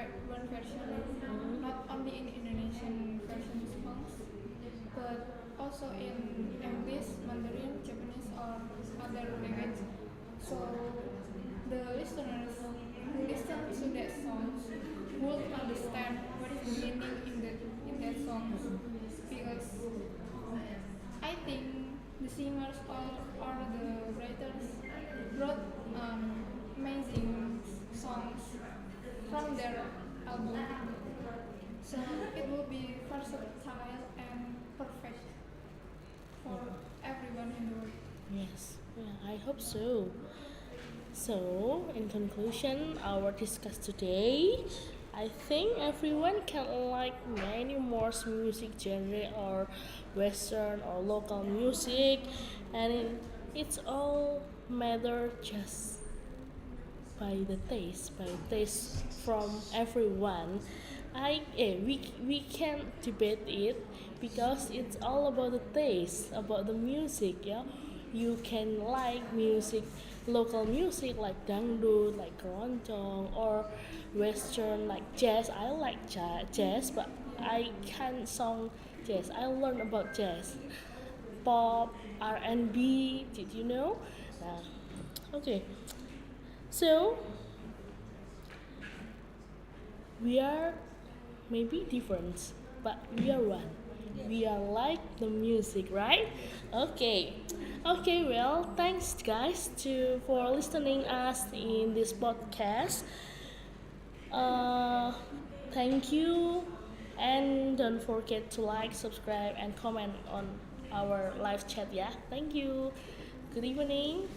version, not only in Indonesian version songs, but also in English, Mandarin, Japanese, or other language. So the listeners who listen to that songs would understand what is the meaning in that song, because I think the singers or the writers wrote amazing songs from their album, so it will be versatile and perfect for everyone in the world. Yes, yeah, I hope so. So, in conclusion, our discuss today, I think everyone can like many more music genre or Western or local music, and it's all matter just by taste from everyone. We can debate it because it's all about the taste, about the music. Yeah, you can like music, local music like dangdut, like keroncong, or Western like jazz. I like jazz, but I can't song jazz. I learn about jazz, pop, R&B. Did you know? Okay. So we are maybe different, but we are one. We are like the music, right? Okay. Okay, well, thanks guys to for listening us in this podcast. Uh, thank you, and don't forget to like, subscribe, and comment on our live chat. Yeah, thank you. Good evening.